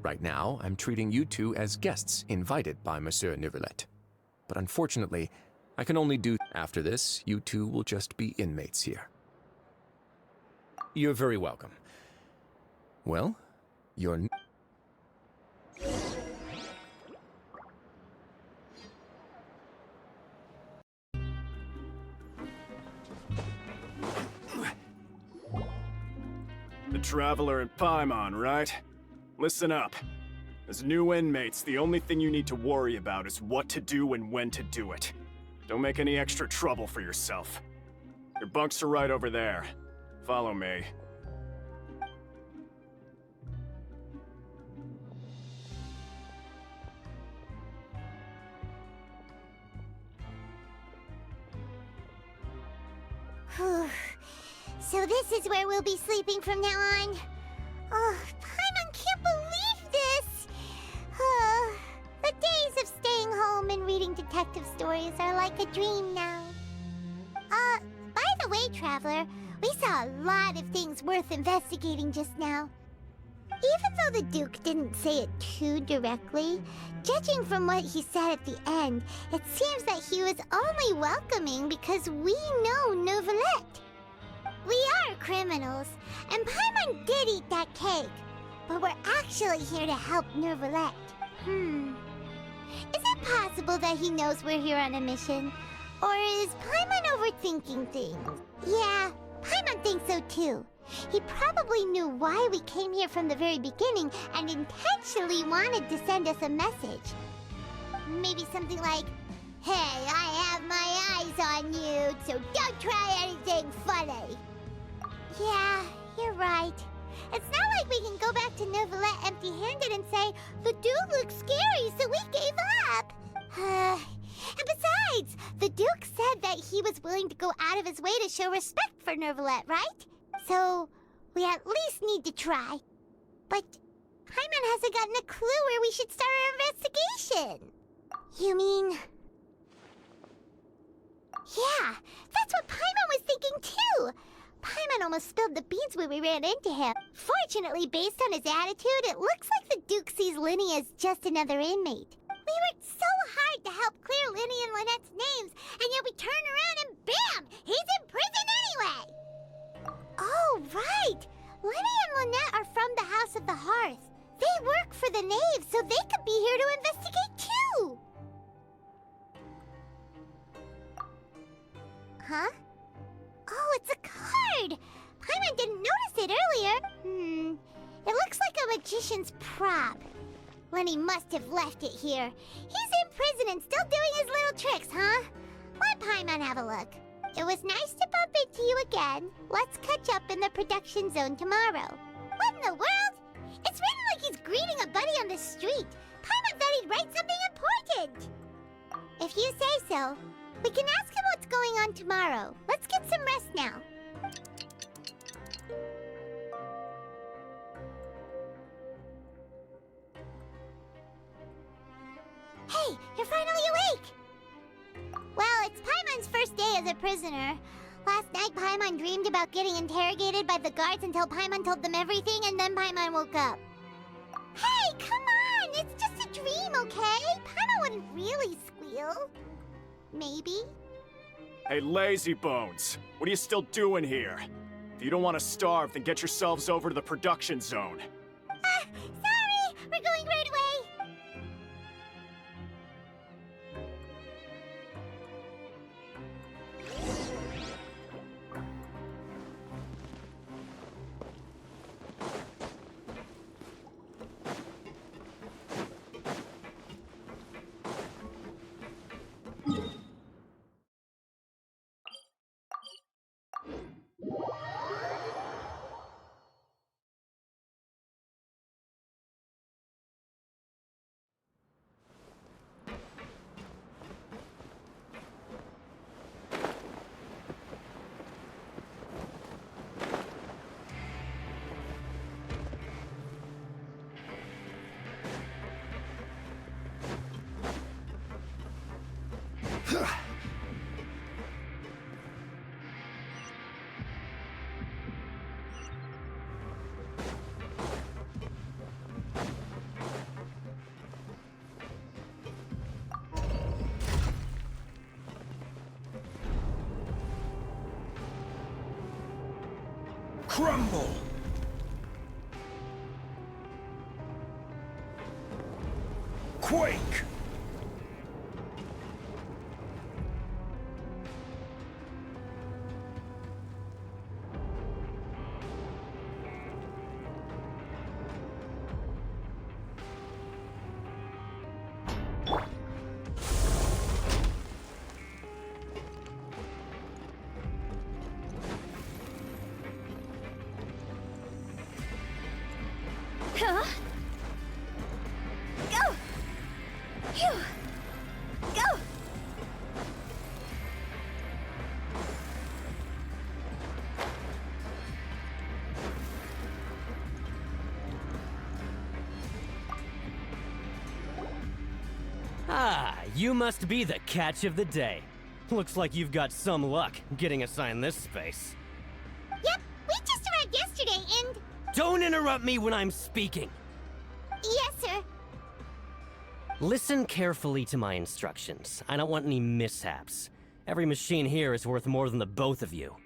Right now, I'm treating you two as guests invited by Monsieur Neuvillette. But unfortunately, I can only do... After this, you two will just be inmates here. You're very welcome. Well, you're... The Traveler and Paimon, right? Listen up. As new inmates, the only thing you need to worry about is what to do and when to do it. Don't make any extra trouble for yourself. Your bunks are right over there. Follow me. So this is where we'll be sleeping from now on. Oh, Paimon can't believe this! The days of staying home and reading detective stories are like a dream now. By the way, Traveler, we saw a lot of things worth investigating just now. Even though the Duke didn't say it too directly, judging from what he said at the end, it seems that he was only welcoming because we know Neuvillette. We are criminals, and Paimon did eat that cake, but we're actually here to help Neuvillette. Is it possible that he knows we're here on a mission? Or is Paimon overthinking things? Yeah, Paimon thinks so too. He probably knew why we came here from the very beginning and intentionally wanted to send us a message. Maybe something like, "Hey, I have my eyes on you, so don't try anything funny." Yeah, you're right. It's not like we can go back to Neuvillette empty-handed and say, "The dude looks scary, so we gave up." And besides, the Duke said that he was willing to go out of his way to show respect for Neuvillette, right? So, we at least need to try. But Paimon hasn't gotten a clue where we should start our investigation. You mean... Yeah, that's what Paimon was thinking too! Paimon almost spilled the beans when we ran into him. Fortunately, based on his attitude, it looks like the Duke sees Linny as just another inmate. We worked so hard to help clear Linny and Lynette's names, and yet we turn around and bam! He's in prison anyway! Oh, right! Linny and Lynette are from the House of the Hearth. They work for the Knave, so they could be here to investigate too! Huh? Oh, it's a card! Paimon didn't notice it earlier. It looks like a magician's prop. Lenny must have left it here. He's in prison and still doing his little tricks, huh? Let Paimon have a look. It was nice to bump into you again. Let's catch up in the production zone tomorrow. What in the world? It's written like he's greeting a buddy on the street. Paimon thought he'd write something important. If you say so. We can ask him what's going on tomorrow. Let's get some rest now. Hey, you're finally awake! Well, it's Paimon's first day as a prisoner. Last night, Paimon dreamed about getting interrogated by the guards until Paimon told them everything, and then Paimon woke up. Hey, come on! It's just a dream, okay? Paimon wouldn't really squeal. Maybe? Hey, lazy bones! What are you still doing here? If you don't want to starve, then get yourselves over to the production zone. Sorry! We're going right away! crumble! Quake! Huh? Go! Phew! Go! Ah, you must be the catch of the day. Looks like you've got some luck getting assigned this space. Yep, we just arrived yesterday and... Don't interrupt me when I'm speaking! Yes, sir. Listen carefully to my instructions. I don't want any mishaps. Every machine here is worth more than the both of you.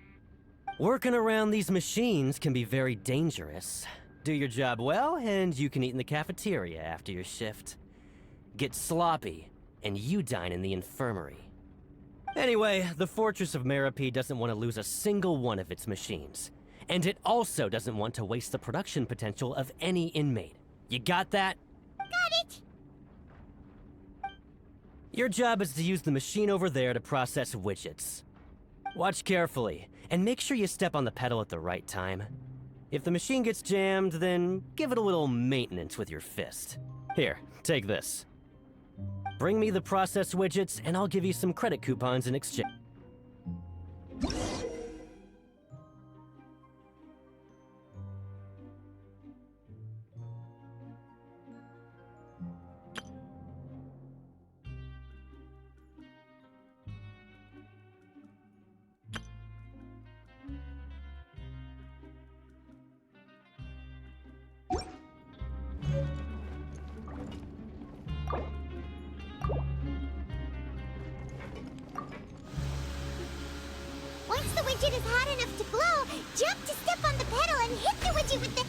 Working around these machines can be very dangerous. Do your job well, and you can eat in the cafeteria after your shift. Get sloppy, and you dine in the infirmary. Anyway, the Fortress of Meropide doesn't want to lose a single one of its machines. And it also doesn't want to waste the production potential of any inmate. You got that? Got it! Your job is to use the machine over there to process widgets. Watch carefully, and make sure you step on the pedal at the right time. If the machine gets jammed, then give it a little maintenance with your fist. Here, take this. Bring me the process widgets, and I'll give you some credit coupons in exchange. Once the widget is hot enough to glow, jump to step on the pedal and hit the widget with the...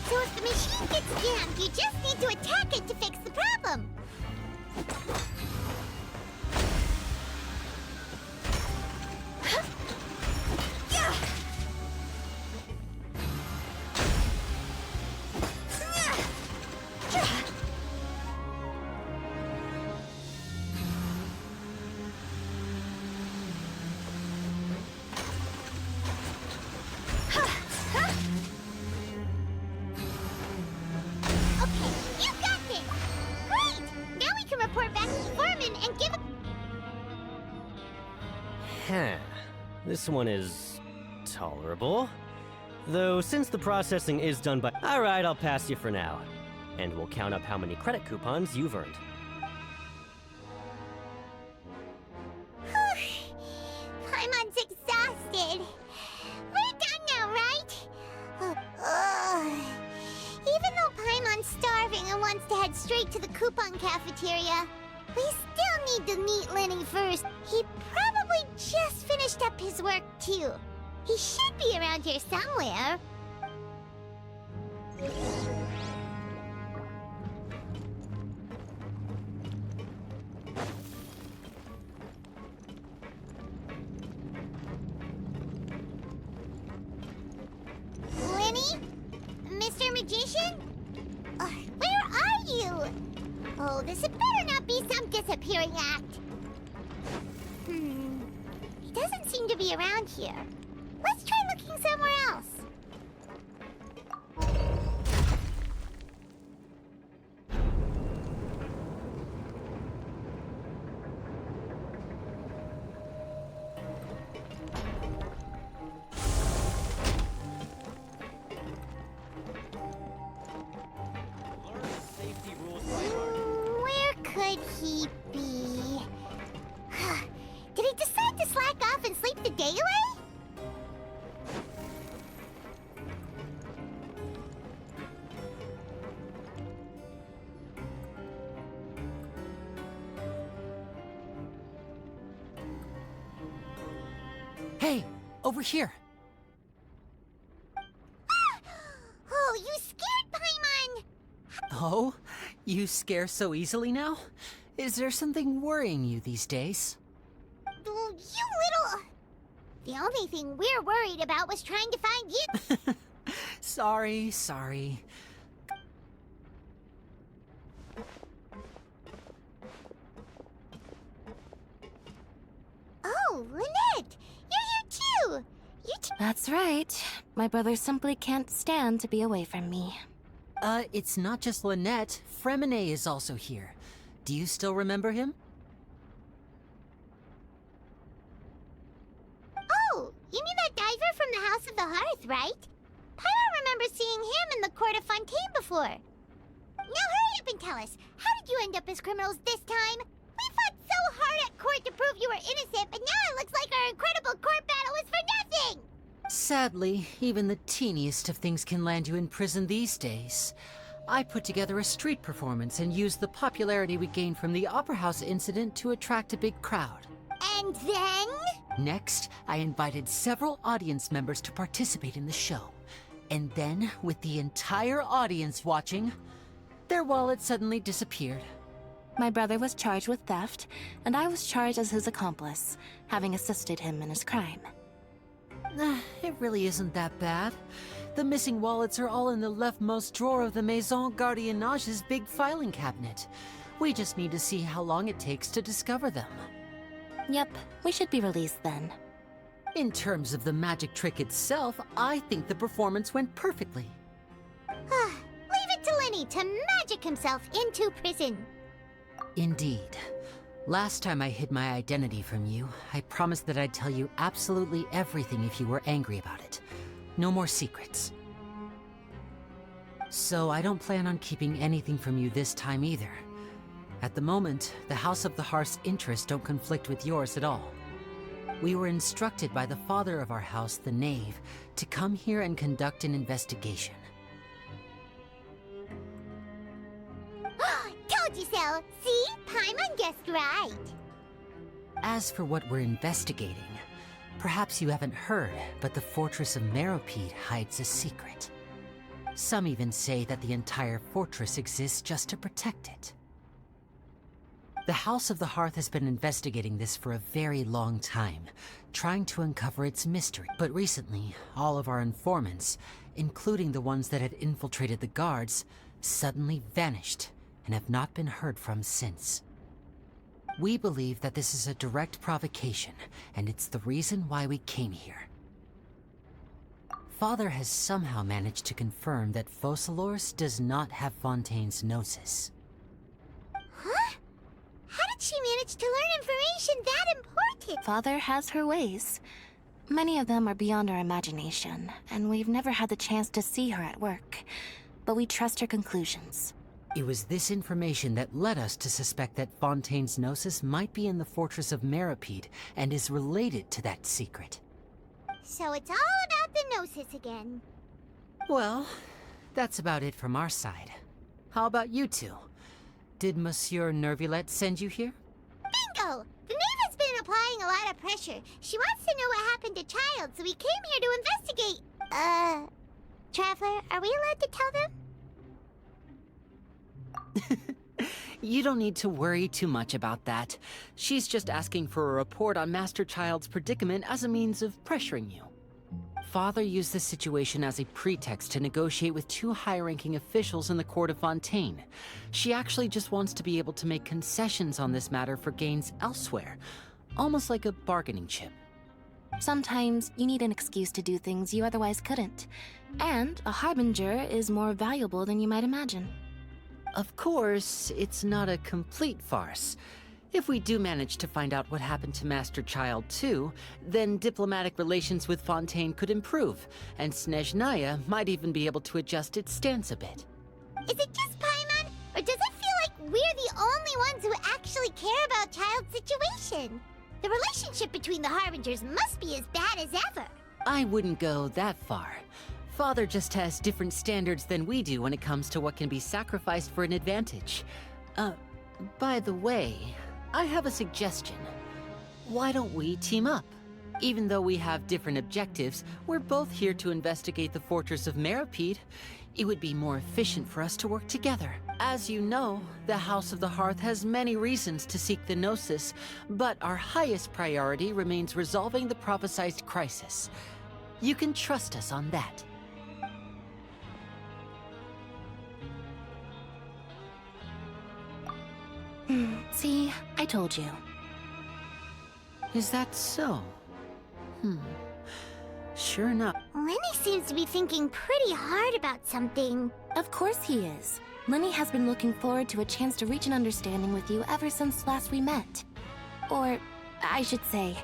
So if the machine gets jammed, you just need to attack it to fix the problem. This one is tolerable. Though, since the processing is done by... Alright, I'll pass you for now. And we'll count up how many credit coupons you've earned. Paimon's exhausted. We're done now, right? Even though Paimon's starving and wants to head straight to the coupon cafeteria, we still need to meet Lenny first. He probably just finished up his work, too. He should be around here somewhere. Lenny? Mr. Magician? Where are you? Oh, this had better not be some disappearing act. He doesn't seem to be around here. Let's try looking somewhere else. Where could he be? Did he decide to slack off and sleep the day away? Hey, over here. Oh? You scare so easily now? Is there something worrying you these days? You little... The only thing we're worried about was trying to find you. Sorry. Oh, Lynette! You're here too! That's right. My brother simply can't stand to be away from me. It's not just Lynette. Fremine is also here. Do you still remember him? Oh, you mean that diver from the House of the Hearth, right? Paimon remembers seeing him in the court of Fontaine before. Now hurry up and tell us, how did you end up as criminals this time? We fought so hard at court to prove you were innocent, but now it looks like our incredible court battle was for nothing! Sadly, even the teeniest of things can land you in prison these days. I put together a street performance and used the popularity we gained from the Opera House incident to attract a big crowd. And then? Next, I invited several audience members to participate in the show. And then, with the entire audience watching, their wallet suddenly disappeared. My brother was charged with theft, and I was charged as his accomplice, having assisted him in his crime. It really isn't that bad. The missing wallets are all in the leftmost drawer of the Maison Gardiennage's big filing cabinet. We just need to see how long it takes to discover them. Yep, we should be released then. In terms of the magic trick itself, I think the performance went perfectly. Leave it to Lenny to magic himself into prison. Indeed. Last time I hid my identity from you, I promised that I'd tell you absolutely everything if you were angry about it. No more secrets. So I don't plan on keeping anything from you this time either. At the moment, the House of the Hearth's interests don't conflict with yours at all. We were instructed by the father of our house, the Knave, to come here and conduct an investigation. Told you so! See? Paimon guessed right. As for what we're investigating, perhaps you haven't heard, but the fortress of Meropide hides a secret. Some even say that the entire fortress exists just to protect it. The House of the Hearth has been investigating this for a very long time, trying to uncover its mystery. But recently, all of our informants, including the ones that had infiltrated the guards, suddenly vanished and have not been heard from since. We believe that this is a direct provocation, and it's the reason why we came here. Father has somehow managed to confirm that Focalors does not have Fontaine's Gnosis. Huh? How did she manage to learn information that important? Father has her ways. Many of them are beyond our imagination, and we've never had the chance to see her at work. But we trust her conclusions. It was this information that led us to suspect that Fontaine's Gnosis might be in the fortress of Meropide and is related to that secret. So it's all about the Gnosis again. Well, that's about it from our side. How about you two? Did Monsieur Nervulette send you here? Bingo! The Knave has been applying a lot of pressure. She wants to know what happened to Child, so we came here to investigate. Traveler, are we allowed to tell them? You don't need to worry too much about that. She's just asking for a report on Master Child's predicament as a means of pressuring you. Father used this situation as a pretext to negotiate with two high-ranking officials in the court of Fontaine. She actually just wants to be able to make concessions on this matter for gains elsewhere, almost like a bargaining chip. Sometimes you need an excuse to do things you otherwise couldn't. And a harbinger is more valuable than you might imagine. Of course, it's not a complete farce. If we do manage to find out what happened to Master Child too, then diplomatic relations with Fontaine could improve, and Snezhnaya might even be able to adjust its stance a bit. Is it just Paimon, or does it feel like we're the only ones who actually care about Child's situation? The relationship between the Harbingers must be as bad as ever. I wouldn't go that far. Father just has different standards than we do when it comes to what can be sacrificed for an advantage. By the way, I have a suggestion. Why don't we team up? Even though we have different objectives, we're both here to investigate the fortress of Meropide. It would be more efficient for us to work together. As you know, the House of the Hearth has many reasons to seek the Gnosis, but our highest priority remains resolving the prophesized crisis. You can trust us on that. See, I told you. Is that so? Sure enough. Lenny seems to be thinking pretty hard about something. Of course he is. Lenny has been looking forward to a chance to reach an understanding with you ever since last we met. Or, I should say,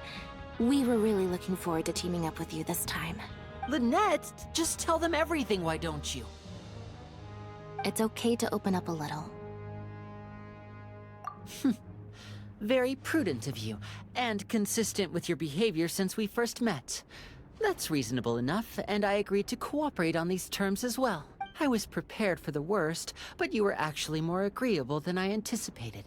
we were really looking forward to teaming up with you this time. Lynette, just tell them everything, why don't you? It's okay to open up a little. Very prudent of you, and consistent with your behavior since we first met. That's reasonable enough, and I agreed to cooperate on these terms as well. I was prepared for the worst, but you were actually more agreeable than I anticipated.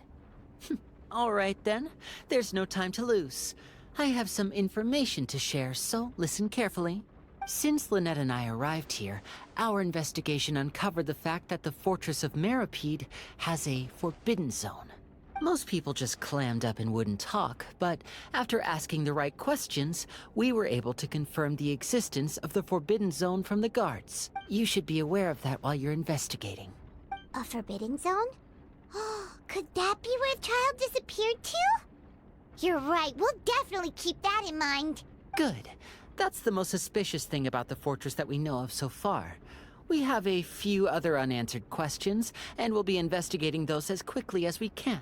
All right then, there's no time to lose. I have some information to share, so listen carefully. Since Lynette and I arrived here, our investigation uncovered the fact that the Fortress of Meropide has a forbidden zone. Most people just clammed up and wouldn't talk, but after asking the right questions, we were able to confirm the existence of the Forbidden Zone from the guards. You should be aware of that while you're investigating. A forbidden zone? Could that be where the child disappeared to? You're right, we'll definitely keep that in mind. Good. That's the most suspicious thing about the fortress that we know of so far. We have a few other unanswered questions, and we'll be investigating those as quickly as we can.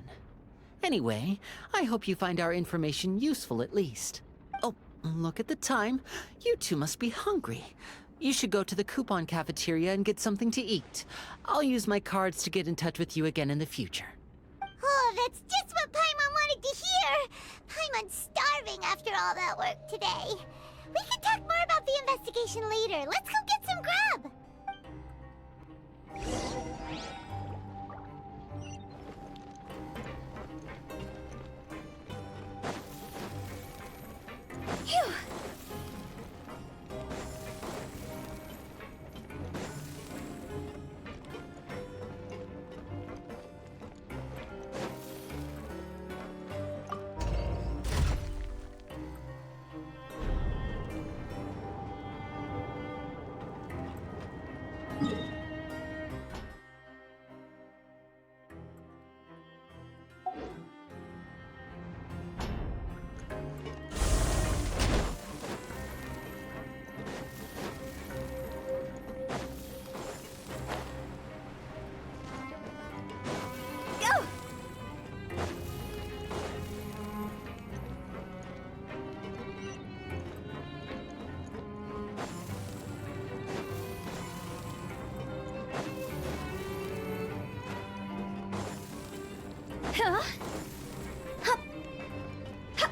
Anyway, I hope you find our information useful at least. Oh, look at the time. You two must be hungry. You should go to the coupon cafeteria and get something to eat. I'll use my cards to get in touch with you again in the future. Oh, that's just what Paimon wanted to hear! Paimon's starving after all that work today. We can talk more about the investigation later. Let's go get some grub! Phew! Huh? Hup. Hup.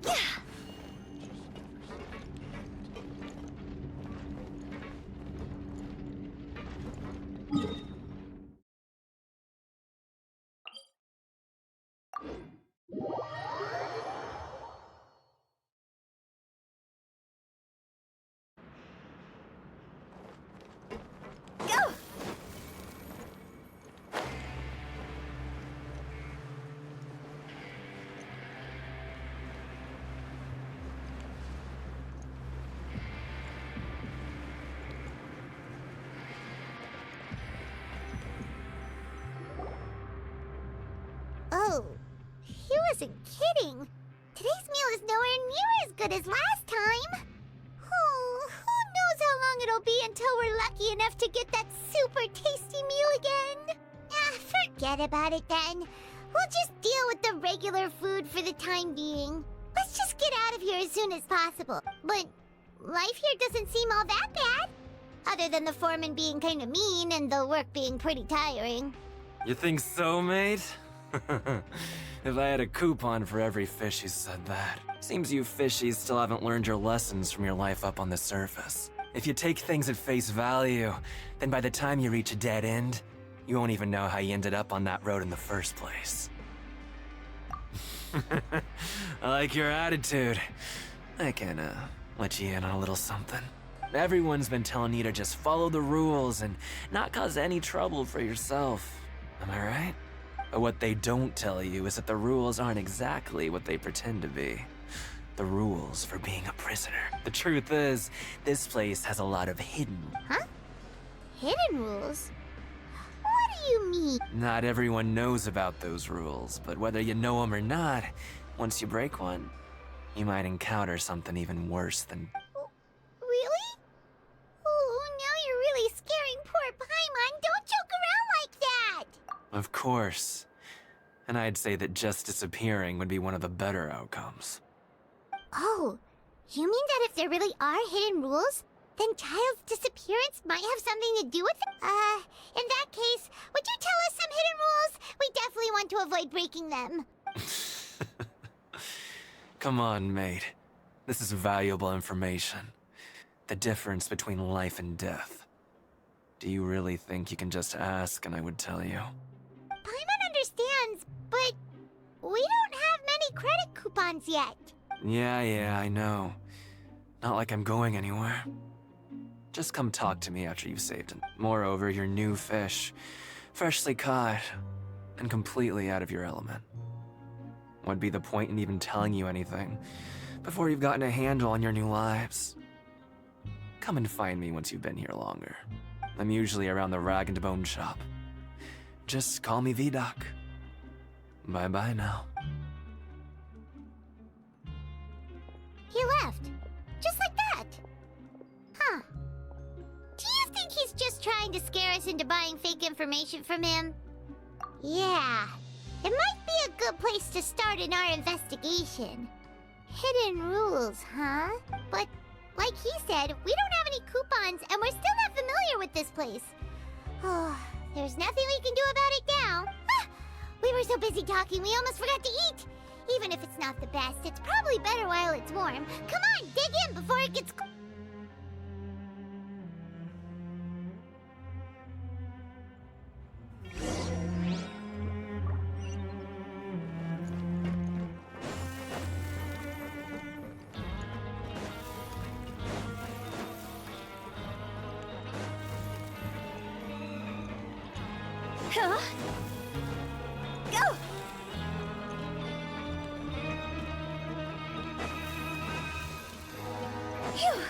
Yeah. Go! Oh, he wasn't kidding. Today's meal is nowhere near as good as last time. Oh, who knows how long it'll be until we're lucky enough to get that super tasty meal again. Forget about it then. We'll just deal with the regular food for the time being. Let's just get out of here as soon as possible. But life here doesn't seem all that bad. Other than the foreman being kind of mean and the work being pretty tiring. You think so, mate? If I had a coupon for every fish who said that. Seems you fishies still haven't learned your lessons from your life up on the surface. If you take things at face value, then by the time you reach a dead end, you won't even know how you ended up on that road in the first place. I like your attitude. I can, let you in on a little something. Everyone's been telling you to just follow the rules and not cause any trouble for yourself. Am I right? But what they don't tell you is that the rules aren't exactly what they pretend to be. The rules for being a prisoner. The truth is, this place has a lot of hidden... Huh? Hidden rules? What do you mean? Not everyone knows about those rules, but whether you know them or not, once you break one, you might encounter something even worse than... Really? Oh, now you're really scaring poor Paimon. Don't joke around like that! Of course. And I'd say that just disappearing would be one of the better outcomes. Oh, you mean that if there really are hidden rules, then Child's disappearance might have something to do with it? In that case, would you tell us some hidden rules? We definitely want to avoid breaking them. Come on, mate. This is valuable information. The difference between life and death. Do you really think you can just ask and I would tell you? Paimon understands, but we don't have many credit coupons yet. Yeah, I know. Not like I'm going anywhere. Just come talk to me after you've saved it. Moreover, you're new fish, freshly caught, and completely out of your element. What'd be the point in even telling you anything before you've gotten a handle on your new lives? Come and find me once you've been here longer. I'm usually around the rag and bone shop. Just call me V-Doc. Bye-bye now. He left. Just like that. Huh. Do you think he's just trying to scare us into buying fake information from him? Yeah. It might be a good place to start in our investigation. Hidden rules, huh? But, like he said, we don't have any coupons and we're still not familiar with this place. Oh, there's nothing we can do about it now. Ah, we were so busy talking we almost forgot to eat. Even if it's not the best, it's probably better while it's warm. Come on, dig in before it gets cold. Huh? Go! Phew!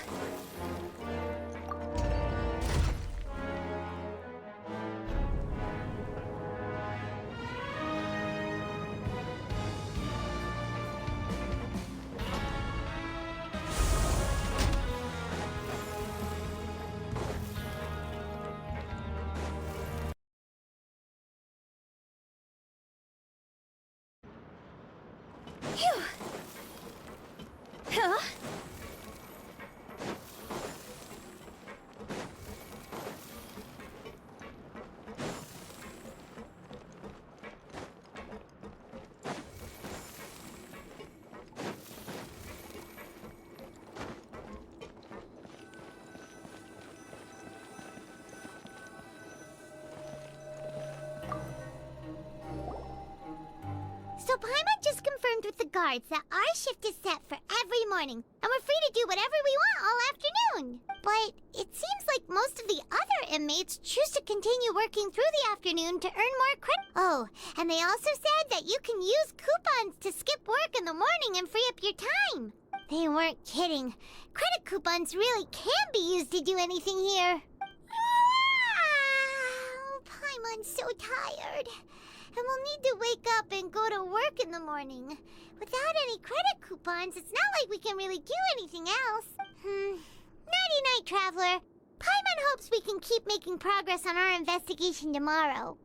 Phew! Huh? So Paimon just confirmed with the guards that our shift is set for every morning, and we're free to do whatever we want all afternoon. But it seems like most of the other inmates choose to continue working through the afternoon to earn more credit. Oh, and they also said that you can use coupons to skip work in the morning and free up your time. They weren't kidding. Credit coupons really can be used to do anything here. Ah, Paimon's so tired. And we'll need to wake up and go to work in the morning. Without any credit coupons, it's not like we can really do anything else. Nighty-night, Traveler. Paimon hopes we can keep making progress on our investigation tomorrow.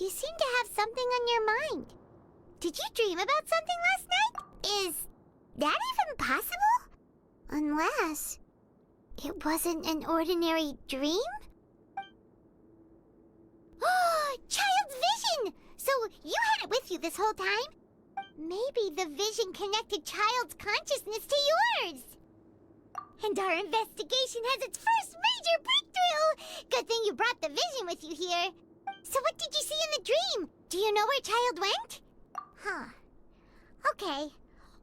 You seem to have something on your mind. Did you dream about something last night? Is that even possible? Unless it wasn't an ordinary dream? Oh, Child's vision! So you had it with you this whole time? Maybe the vision connected Child's consciousness to yours. And our investigation has its first major breakthrough! Good thing you brought the vision with you here. So what did you see in the dream? Do you know where Child went? Huh. Okay.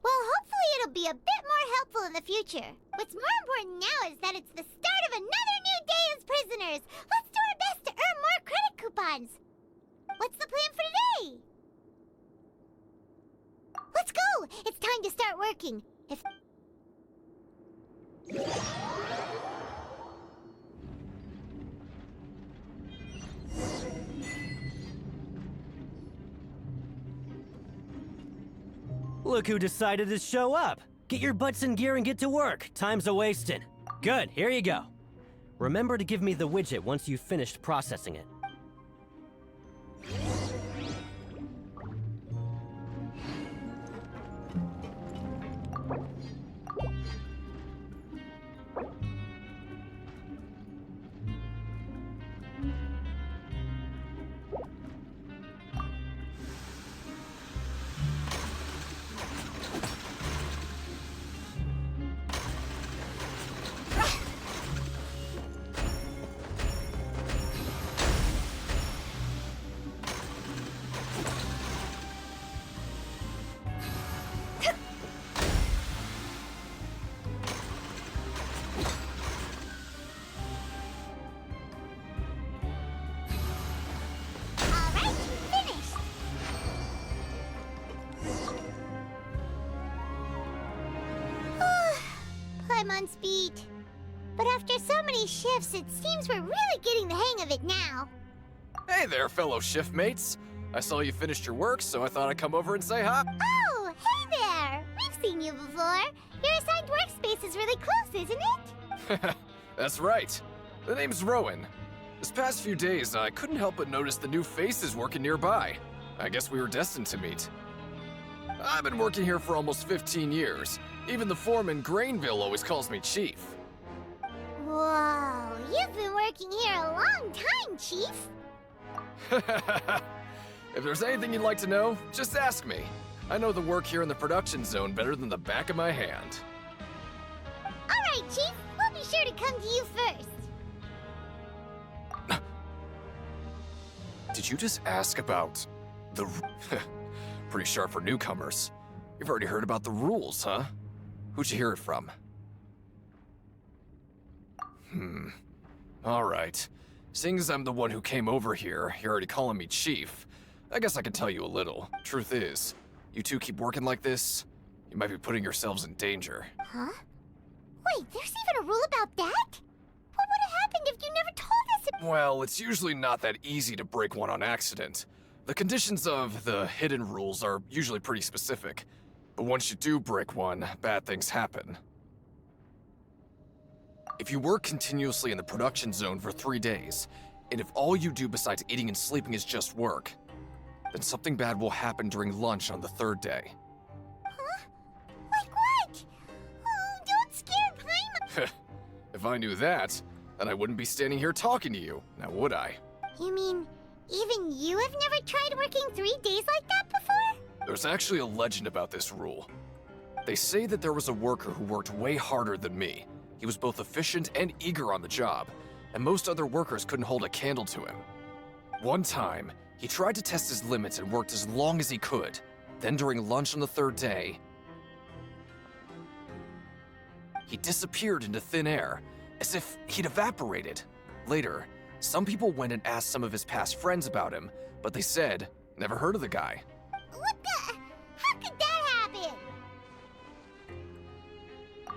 Well, hopefully it'll be a bit more helpful in the future. What's more important now is that it's the start of another new day as prisoners. Let's do our best to earn more credit coupons. What's the plan for today? Let's go! It's time to start working. Look who decided to show up. Get your butts in gear and get to work. Time's a-wasting. Good, here you go. Remember to give me the widget once you've finished processing it. I'm on speed. But after so many shifts, it seems we're really getting the hang of it now. Hey there, fellow shift mates. I saw you finished your work, so I thought I'd come over and say hi. Oh, hey there! We've seen you before. Your assigned workspace is really close, isn't it? That's right. The name's Rowan. This past few days, I couldn't help but notice the new faces working nearby. I guess we were destined to meet. I've been working here for almost 15 years. Even the foreman, Grainville, always calls me Chief. Whoa, you've been working here a long time, Chief. If there's anything you'd like to know, just ask me. I know the work here in the production zone better than the back of my hand. All right, Chief. We'll be sure to come to you first. Did you just ask about the... Pretty sharp for newcomers. You've already heard about the rules, huh? Who'd you hear it from? Alright. Seeing as I'm the one who came over here, you're already calling me Chief. I guess I can tell you a little. Truth is, you two keep working like this, you might be putting yourselves in danger. Huh? Wait, there's even a rule about that? What would have happened if you never told us? Well, it's usually not that easy to break one on accident. The conditions of the hidden rules are usually pretty specific. But once you do break one, bad things happen. If you work continuously in the production zone for 3 days, and if all you do besides eating and sleeping is just work, then something bad will happen during lunch on the 3rd day. Huh? Like what? Oh, don't scare Paimon. If I knew that, then I wouldn't be standing here talking to you, now would I? You mean, even you have never tried working 3 days like that before? There's actually a legend about this rule. They say that there was a worker who worked way harder than me. He was both efficient and eager on the job, and most other workers couldn't hold a candle to him. One time, he tried to test his limits and worked as long as he could. Then during lunch on the 3rd day, he disappeared into thin air, as if he'd evaporated. Later, some people went and asked some of his past friends about him, but they said, never heard of the guy. What the? How could that happen?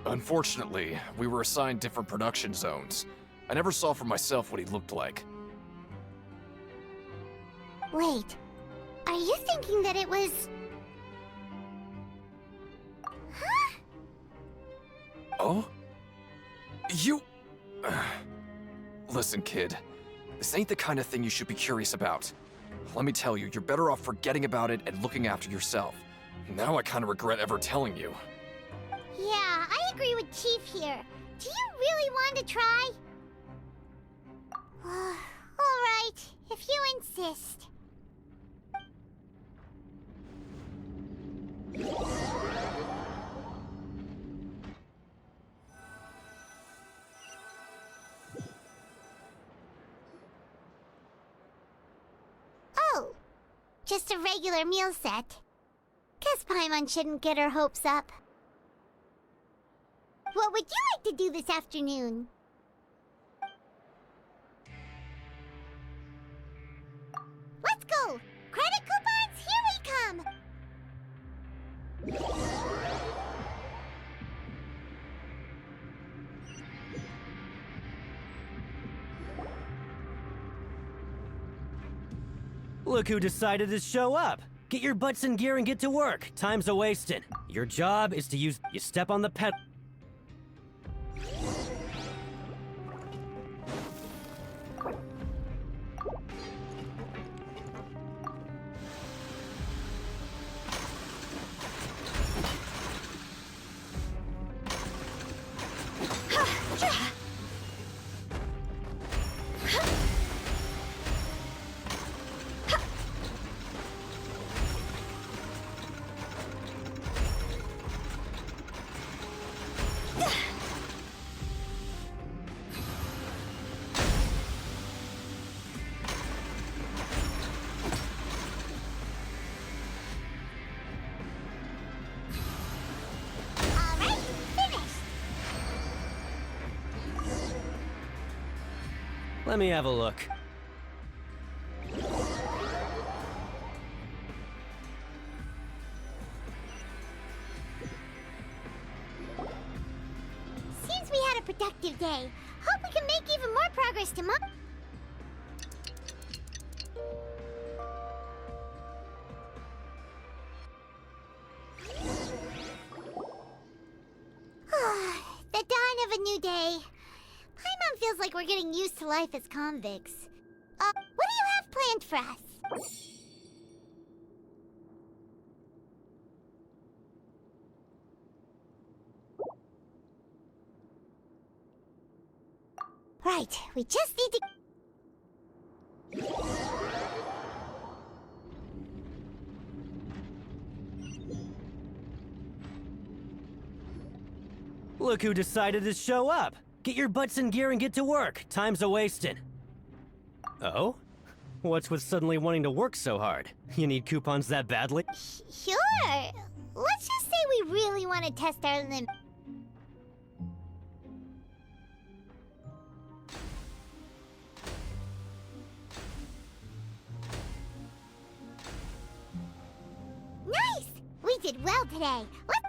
Unfortunately, we were assigned different production zones. I never saw for myself what he looked like. Wait, are you thinking that it was... Huh? Oh? You... Listen, kid. This ain't the kind of thing you should be curious about. Let me tell you, you're better off forgetting about it and looking after yourself. Now I kind of regret ever telling you. Yeah, I agree with Chief here. Do you really want to try? Alright, if you insist. Oh, just a regular meal set. Guess Paimon shouldn't get her hopes up. What would you like to do this afternoon? Let's go! Credit coupons, here we come! Look who decided to show up! Get your butts in gear and get to work. Time's a-wasting. Your job is to use... You step on the pedal... Let me have a look. Seems we had a productive day. Hope we can make even more progress tomorrow. The dawn of a new day. Paimon feels like we're getting used to life as convicts. What do you have planned for us? Right, we just need to... Look who decided to show up! Get your butts in gear and get to work. Time's a-wasting. Oh? What's with suddenly wanting to work so hard? You need coupons that badly? Sure. Let's just say we really want to test our limit. Nice! We did well today. Let's...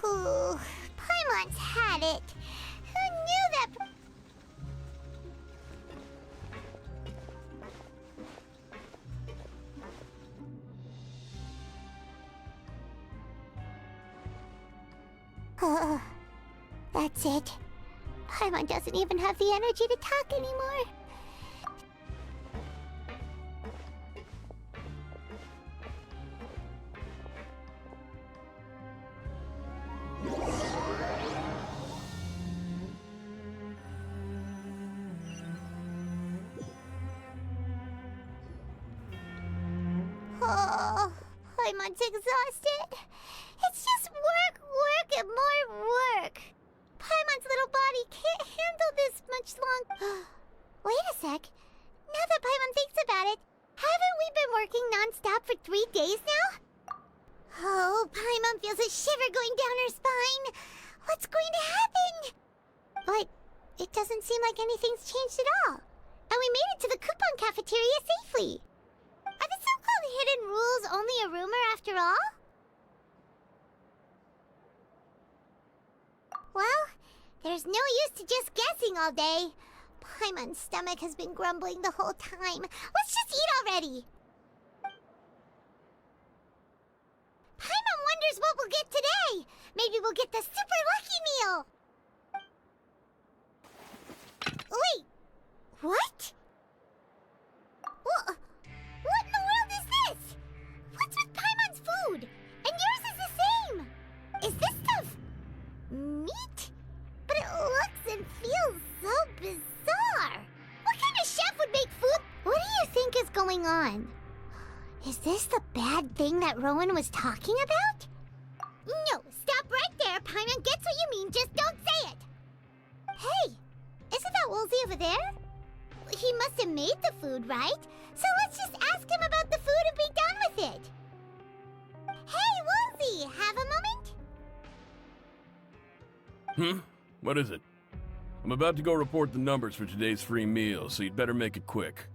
Ooh, Paimon's had it. Who knew that... That's it. Paimon doesn't even have the energy to talk anymore. Oh, Paimon's exhausted. It's just work, work, and more work. Paimon's little body can't handle this much long... Wait a sec. Now that Paimon thinks about it, haven't we been working non-stop for 3 days now? Oh, Paimon feels a shiver going down her spine. What's going to happen? But it doesn't seem like anything's changed at all. And we made it to the coupon cafeteria safely. Are the so-called hidden rules only a rumor after all? Well, there's no use to just guessing all day. Paimon's stomach has been grumbling the whole time. Let's just eat already! Paimon Maybe we'll get the super lucky meal! Wait! What? What in the world is this? What's with Paimon's food? And yours is the same! Is this stuff meat? But it looks and feels so bizarre! What kind of chef would make food? What do you think is going on? Is this the bad thing that Rowan was talking about? No, stop right there. Paimon gets what you mean, just don't say it! Hey, isn't that Woolsey over there? He must have made the food, right? So let's just ask him about the food and be done with it. Hey, Woolsey, have a moment? What is it? I'm about to go report the numbers for today's free meal, so you'd better make it quick.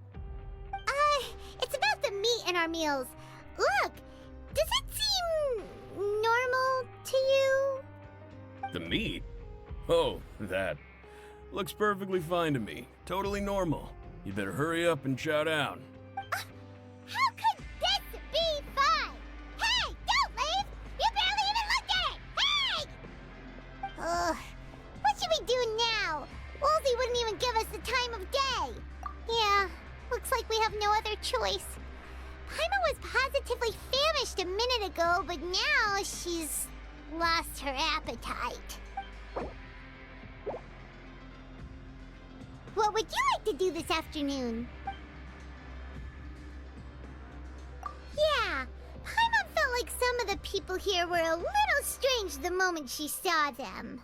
It's about the meat in our meals. Look, does it seem normal to you? The meat? Oh, that. Looks perfectly fine to me. Totally normal. You better hurry up and chow down. How could this be fun? Hey, don't leave! You barely even looked at it! Hey! Ugh, what should we do now? Woolsey wouldn't even give us the time of day. Yeah, looks like we have no other choice. Paimon was positively famished a minute ago, but now she's lost her appetite. What would you like to do this afternoon? Yeah, Paimon felt like some of the people here were a little strange the moment she saw them.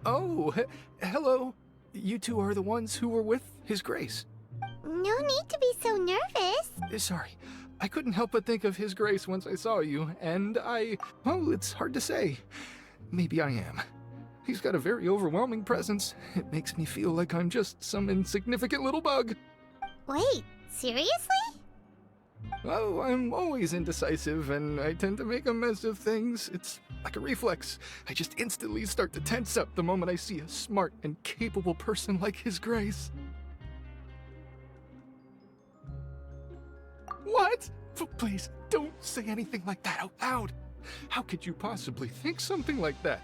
Oh, hello. You two are the ones who were with His Grace. No need to be so nervous. Sorry, I couldn't help but think of His Grace once I saw you, and well, it's hard to say. Maybe I am. He's got a very overwhelming presence. It makes me feel like I'm just some insignificant little bug. Wait, seriously? Oh, I'm always indecisive, and I tend to make a mess of things. It's like a reflex. I just instantly start to tense up the moment I see a smart and capable person like His Grace. What? Please, don't say anything like that out loud. How could you possibly think something like that?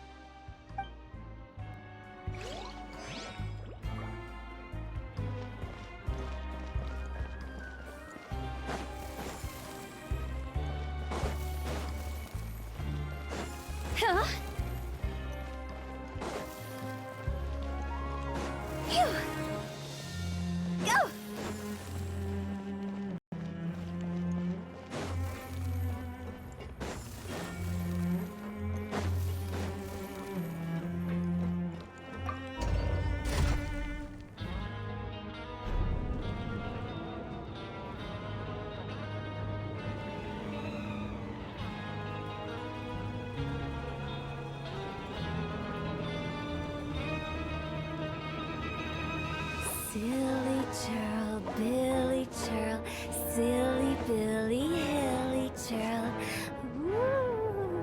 Huh? Phew. Go! Silly churl, Billy churl, silly Billy, hilly churl. Ooh.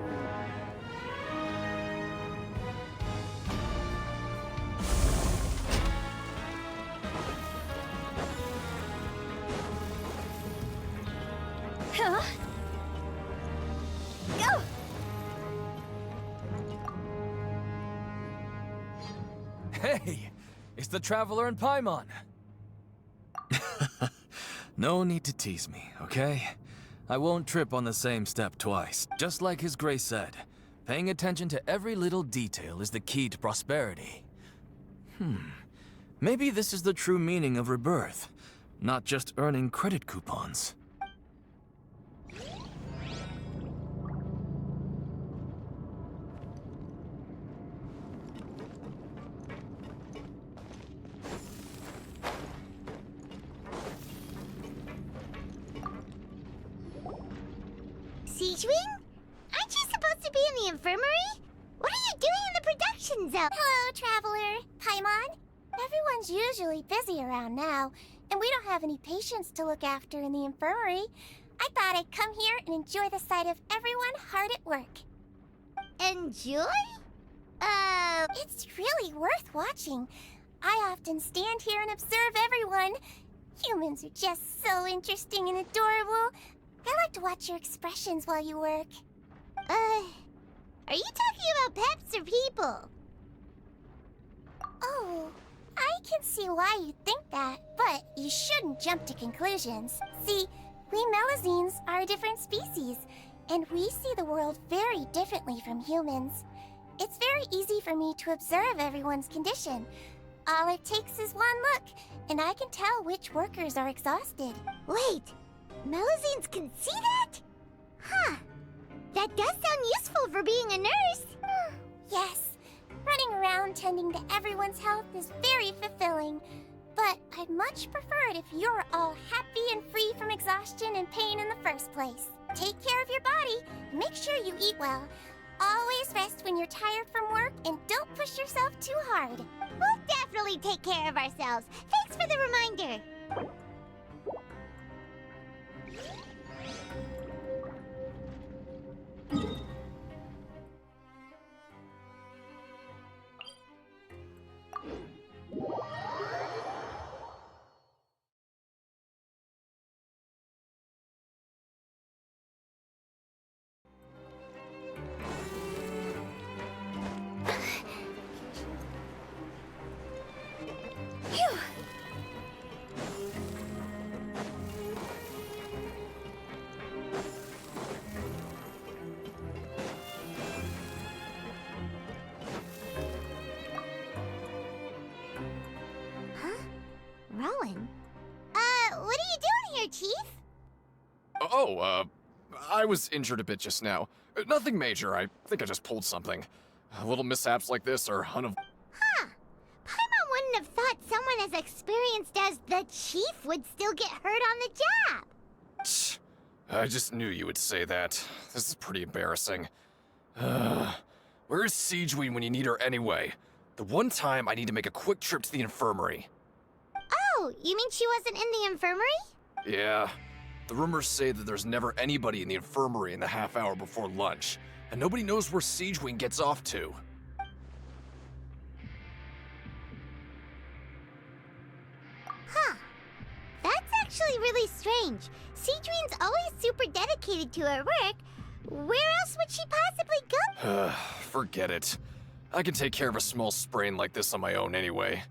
Huh? Go! Hey! It's the Traveler and Paimon! No need to tease me, okay? I won't trip on the same step twice. Just like His Grace said, paying attention to every little detail is the key to prosperity. Maybe this is the true meaning of rebirth, not just earning credit coupons. zone. Hello, Traveler. Paimon. Everyone's usually busy around now, and we don't have any patients to look after in the infirmary. I thought I'd come here and enjoy the sight of everyone hard at work. Enjoy? It's really worth watching. I often stand here and observe everyone. Humans are just so interesting and adorable. I like to watch your expressions while you work. Are you talking about peps or people? Oh, I can see why you think that, but you shouldn't jump to conclusions. See, we Melazines are a different species, and we see the world very differently from humans. It's very easy for me to observe everyone's condition. All it takes is one look, and I can tell which workers are exhausted. Wait, Melazines can see that? Huh. That does sound useful for being a nurse. Yes, running around tending to everyone's health is very fulfilling. But I'd much prefer it if you're all happy and free from exhaustion and pain in the first place. Take care of your body, and make sure you eat well. Always rest when you're tired from work, and don't push yourself too hard. We'll definitely take care of ourselves. Thanks for the reminder. Rowan? What are you doing here, Chief? I was injured a bit just now. Nothing major, I think I just pulled something. Little mishaps like this are Huh. Paimon wouldn't have thought someone as experienced as the Chief would still get hurt on the job. I just knew you would say that. This is pretty embarrassing. Where is Siegeween when you need her anyway? The one time I need to make a quick trip to the infirmary. Oh, you mean she wasn't in the infirmary? Yeah. The rumors say that there's never anybody in the infirmary in the half hour before lunch, and nobody knows where Siegeween gets off to. Huh. That's actually really strange. Siegeween's always super dedicated to her work. Where else would she possibly go? Forget it. I can take care of a small sprain like this on my own anyway.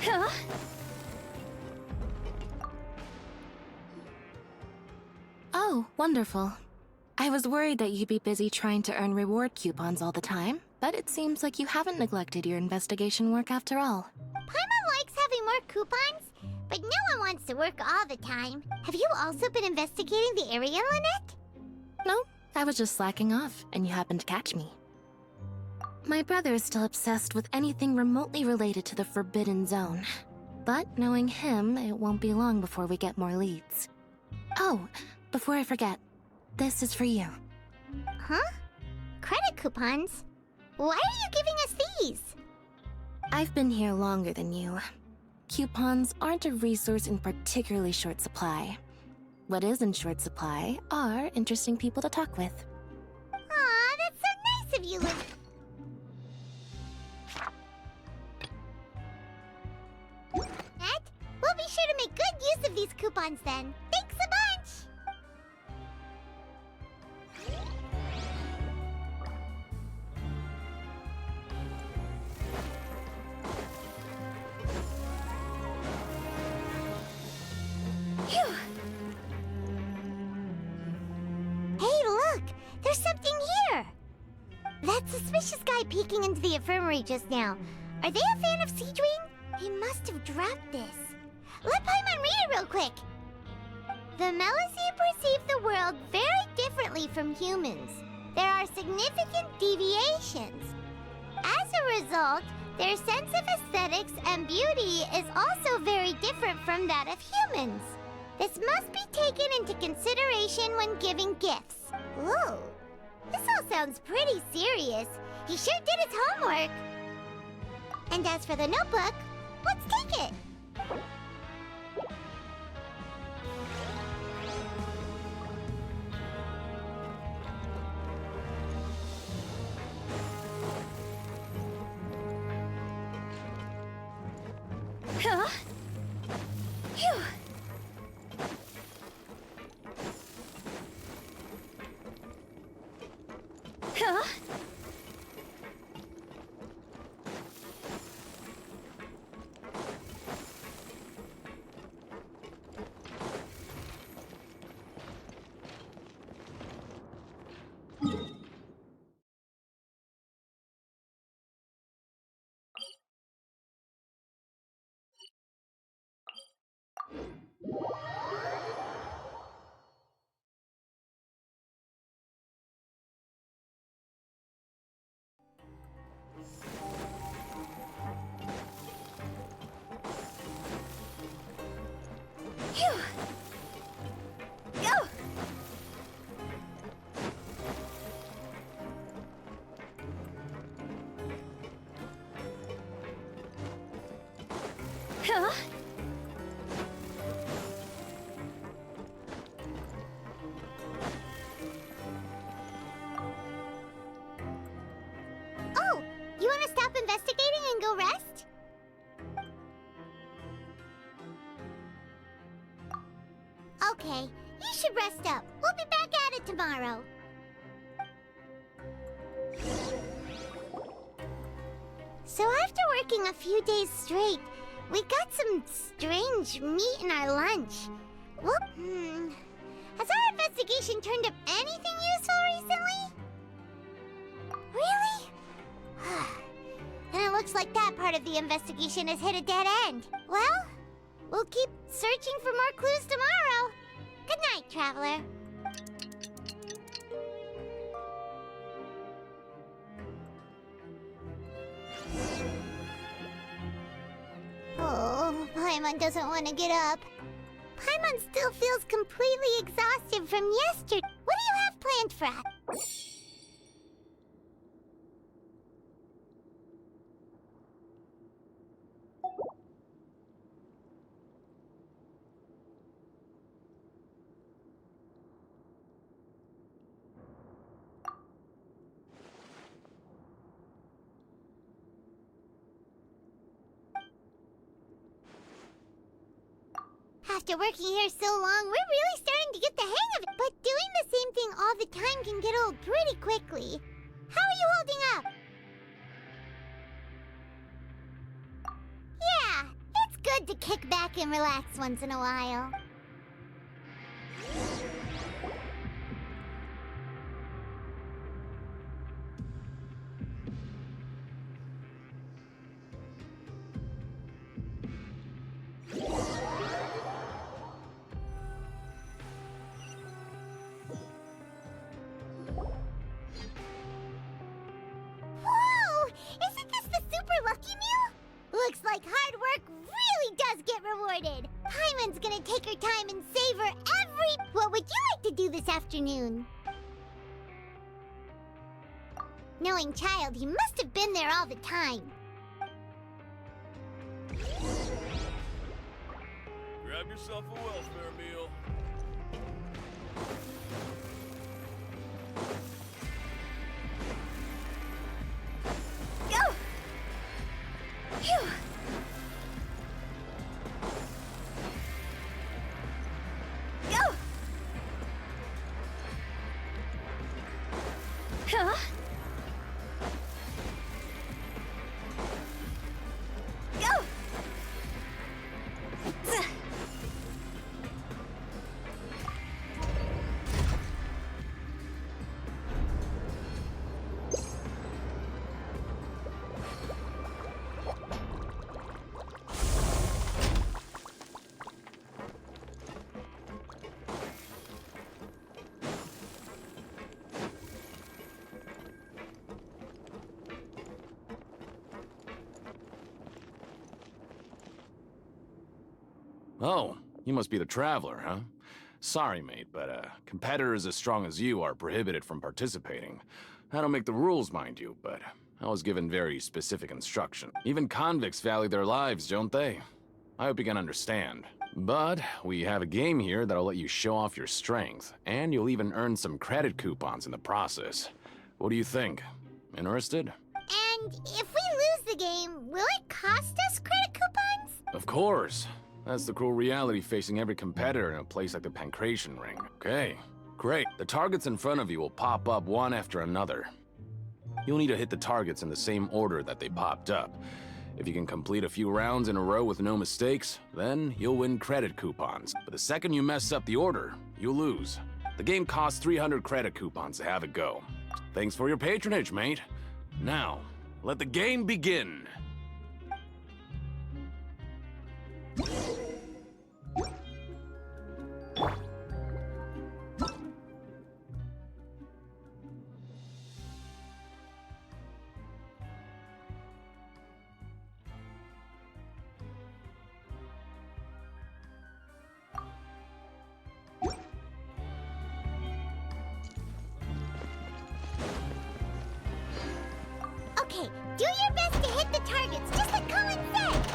Huh? Oh, wonderful. I was worried that you'd be busy trying to earn reward coupons all the time, but it seems like you haven't neglected your investigation work after all. Paimon likes having more coupons, but no one wants to work all the time. Have you also been investigating the area, Lynette? No, I was just slacking off, and you happened to catch me. My brother is still obsessed with anything remotely related to the Forbidden Zone. But knowing him, it won't be long before we get more leads. Oh, before I forget, this is for you. Huh? Credit coupons? Why are you giving us these? I've been here longer than you. Coupons aren't a resource in particularly short supply. What is in short supply are interesting people to talk with. Aw, that's so nice of you, Lynette. We'll be sure to make good use of these coupons then. Thanks a bunch! Phew! Hey, look! There's something here! That suspicious guy peeking into the infirmary just now. Are they a fan of Siegeween? He must have dropped this. Let Paimon read it real quick. The Melazine perceive the world very differently from humans. There are significant deviations. As a result, their sense of aesthetics and beauty is also very different from that of humans. This must be taken into consideration when giving gifts. Ooh, this all sounds pretty serious. He sure did his homework. And as for the notebook, let's take it. Huh? Phew. Huh? Phew. Go. Huh? Oh, you want to stop investigating and go rest? Okay, you should rest up. We'll be back at it tomorrow. So after working a few days straight, we got some strange meat in our lunch. Well, has our investigation turned up anything useful recently? Really? Then it looks like that part of the investigation has hit a dead end. Well, we'll keep searching for more clues tomorrow. Good night, Traveler. Oh, Paimon doesn't want to get up. Paimon still feels completely exhausted from yesterday. What do you have planned for us? After working here so long, we're really starting to get the hang of it. But doing the same thing all the time can get old pretty quickly. How are you holding up? Yeah, it's good to kick back and relax once in a while. Whoa! Isn't this the super lucky meal? Looks like hard work really does get rewarded. Paimon's gonna take her time and savor every... What would you like to do this afternoon? Knowing Child, he must have been there all the time. Grab yourself a welfare meal. Go! Phew! Go! Huh? Go! Oh, You must be the Traveler, huh? Sorry, mate, but competitors as strong as you are prohibited from participating. I don't make the rules, mind you, but I was given very specific instruction. Even convicts value their lives, don't they? I hope you can understand. But we have a game here that'll let you show off your strength, and you'll even earn some credit coupons in the process. What do you think? Interested? And if we lose the game, will it cost us credit coupons? Of course. That's the cruel reality facing every competitor in a place like the Pancration Ring. Okay, great. The targets in front of you will pop up one after another. You'll need to hit the targets in the same order that they popped up. If you can complete a few rounds in a row with no mistakes, then you'll win credit coupons. But the second you mess up the order, you'll lose. The game costs 300 credit coupons to have it go. Thanks for your patronage, mate. Now, let the game begin. Okay, do your best to hit the targets, just like Colin said!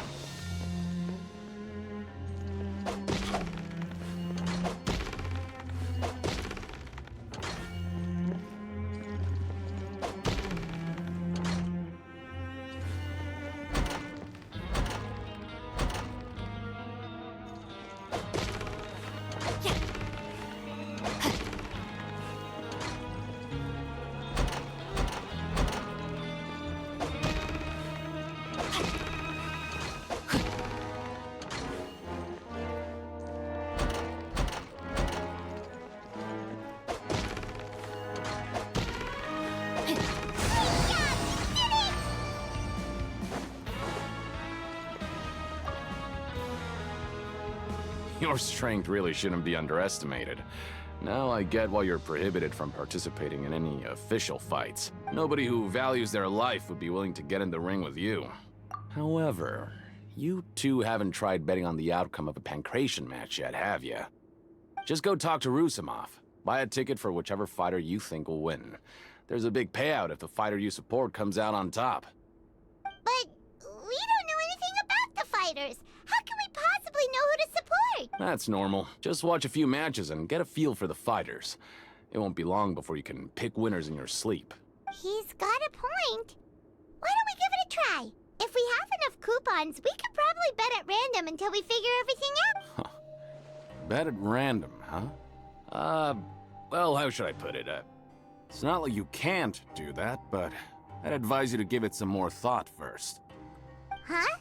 Your strength really shouldn't be underestimated. Now I get why you're prohibited from participating in any official fights. Nobody who values their life would be willing to get in the ring with you. However, you two haven't tried betting on the outcome of a Pancration match yet, have you? Just go talk to Rusimov. Buy a ticket for whichever fighter you think will win. There's a big payout if the fighter you support comes out on top. But we don't know anything about the fighters. How can we possibly know who to support? That's normal. Just watch a few matches and get a feel for the fighters. It won't be long before you can pick winners in your sleep. He's got a point. Why don't we give it a try? If we have enough coupons, we could probably bet at random until we figure everything out. Bet at random, huh? Well, how should I put it? It's not like you can't do that, but I'd advise you to give it some more thought first. Huh?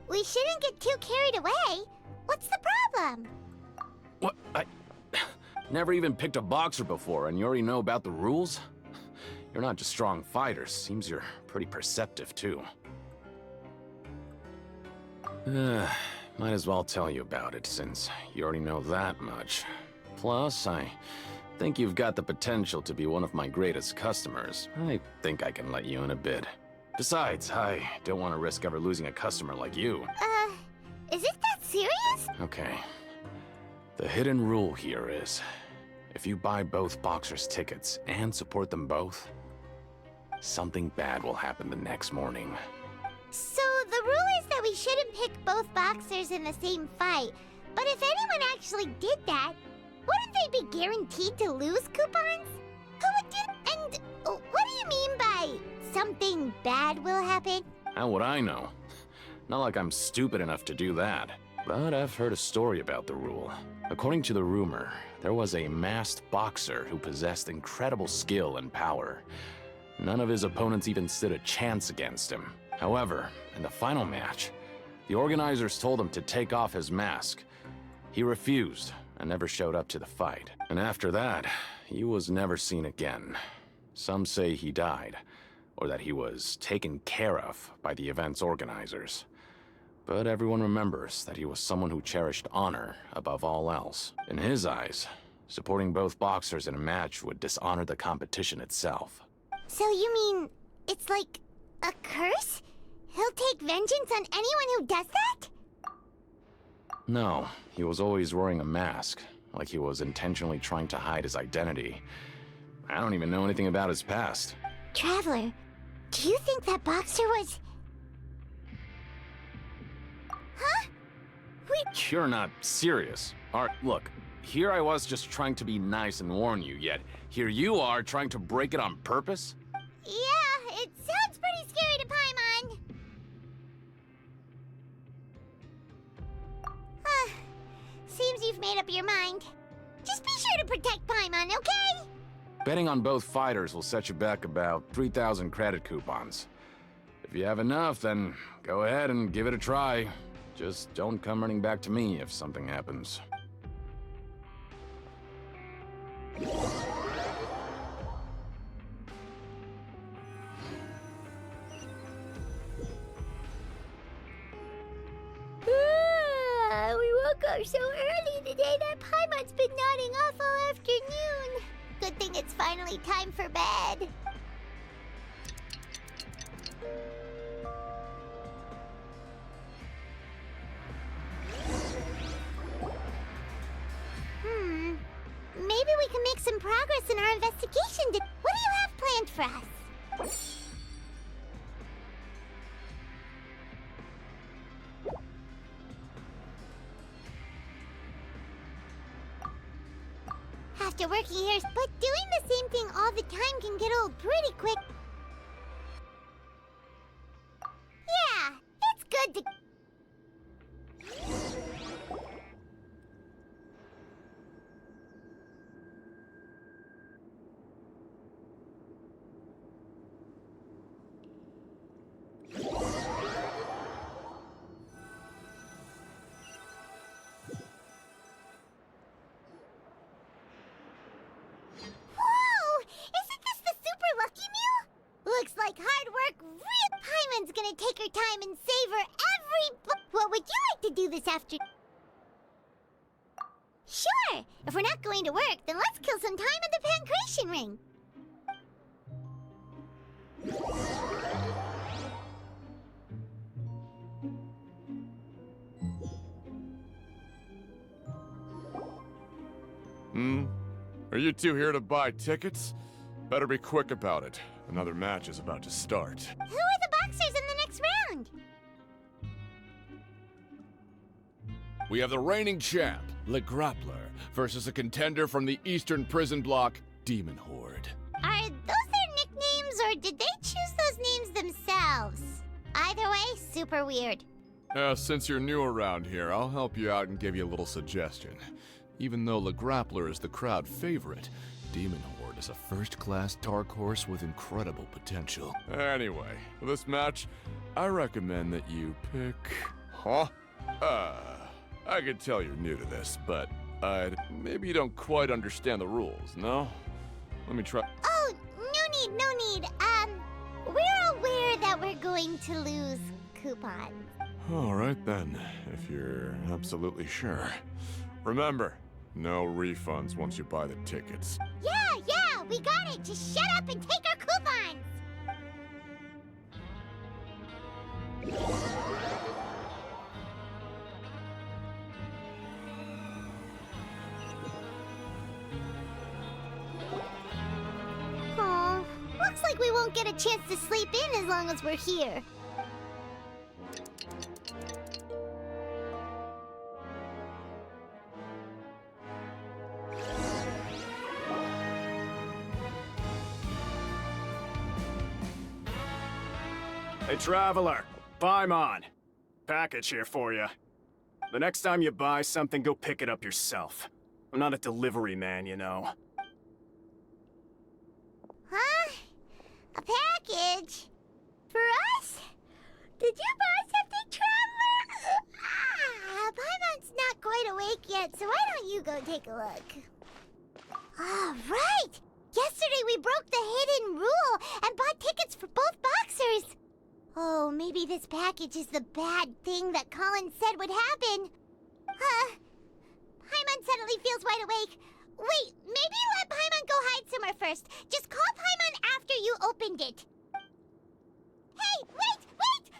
We shouldn't get too carried away. What's the problem? What? I never even picked a boxer before, and you already know about the rules? You're not just strong fighters. Seems you're pretty perceptive, too. Might as well tell you about it, since you already know that much. Plus, I think you've got the potential to be one of my greatest customers. I think I can let you in a bit. Besides, I don't want to risk ever losing a customer like you. Is it that serious? Okay. The hidden rule here is, if you buy both boxers' tickets and support them both, something bad will happen the next morning. So the rule is that we shouldn't pick both boxers in the same fight. But if anyone actually did that, wouldn't they be guaranteed to lose coupons? Who would do? And what do you mean by something bad will happen? How would I know? Not like I'm stupid enough to do that. But I've heard a story about the rule. According to the rumor, there was a masked boxer who possessed incredible skill and power. None of his opponents even stood a chance against him. However, in the final match, the organizers told him to take off his mask. He refused and never showed up to the fight. And after that, he was never seen again. Some say he died, or that he was taken care of by the event's organizers. But everyone remembers that he was someone who cherished honor above all else. In his eyes, supporting both boxers in a match would dishonor the competition itself. So you mean it's like a curse? He'll take vengeance on anyone who does that? No, he was always wearing a mask, like he was intentionally trying to hide his identity. I don't even know anything about his past. Traveler, do you think that boxer was... Huh? You're not serious. Alright, look, here I was just trying to be nice and warn you, yet here you are trying to break it on purpose? Yeah, it sounds pretty scary to Paimon. Seems you've made up your mind. Just be sure to protect Paimon, okay? Betting on both fighters will set you back about 3,000 credit coupons. If you have enough, then go ahead and give it a try. Just don't come running back to me if something happens. We woke up so early today that Paimon's been nodding off all afternoon. Good thing it's finally time for bed. Maybe we can make some progress in our investigation. What do you have planned for us? After working here, but doing the same thing all the time can get old pretty quick. Yeah, it's good to... Looks like hard work real. Paimon's gonna take her time and savor every... What would you like to do this afternoon? Sure! If we're not going to work, then let's kill some time at the Pancration Ring. Are you two here to buy tickets? Better be quick about it. Another match is about to start. Who are the boxers in the next round? We have the reigning champ, Le Grappler, versus a contender from the Eastern Prison Block, Demon Horde. Are those their nicknames, or did they choose those names themselves? Either way, super weird. Since you're new around here, I'll help you out and give you a little suggestion. Even though Le Grappler is the crowd favorite, Demon Horde is a first-class dark horse with incredible potential. Anyway, for this match, I recommend that you pick... Huh? I can tell you're new to this, but maybe you don't quite understand the rules, no? Let me try... Oh, no need. We're aware that we're going to lose coupons. Alright then, if you're absolutely sure. Remember, no refunds once you buy the tickets. Yeah, we got it! Just shut up and take our coupons! Oh, looks like we won't get a chance to sleep in as long as we're here. Hey, Traveler, Paimon. Package here for you. The next time you buy something, go pick it up yourself. I'm not a delivery man, you know. Huh? A package? For us? Did you buy something, Traveler? Paimon's not quite awake yet, so why don't you go take a look? Ah, right! Yesterday we broke the hidden rule and bought tickets for both boxers. Oh, maybe this package is the bad thing that Colin said would happen. Paimon suddenly feels wide awake. Wait, maybe you let Paimon go hide somewhere first. Just call Paimon after you opened it. Hey, wait!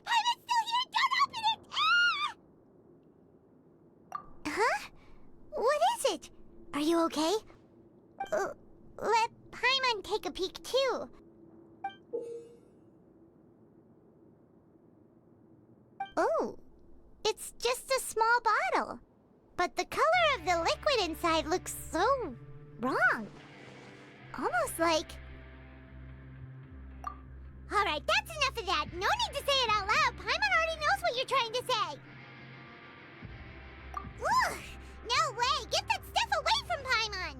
Paimon's still here! Don't open it! Let Paimon take a peek too. Oh, it's just a small bottle. But the color of the liquid inside looks so wrong. Almost like... Alright, that's enough of that. No need to say it out loud. Paimon already knows what you're trying to say. Ugh, no way. Get that stuff away from Paimon.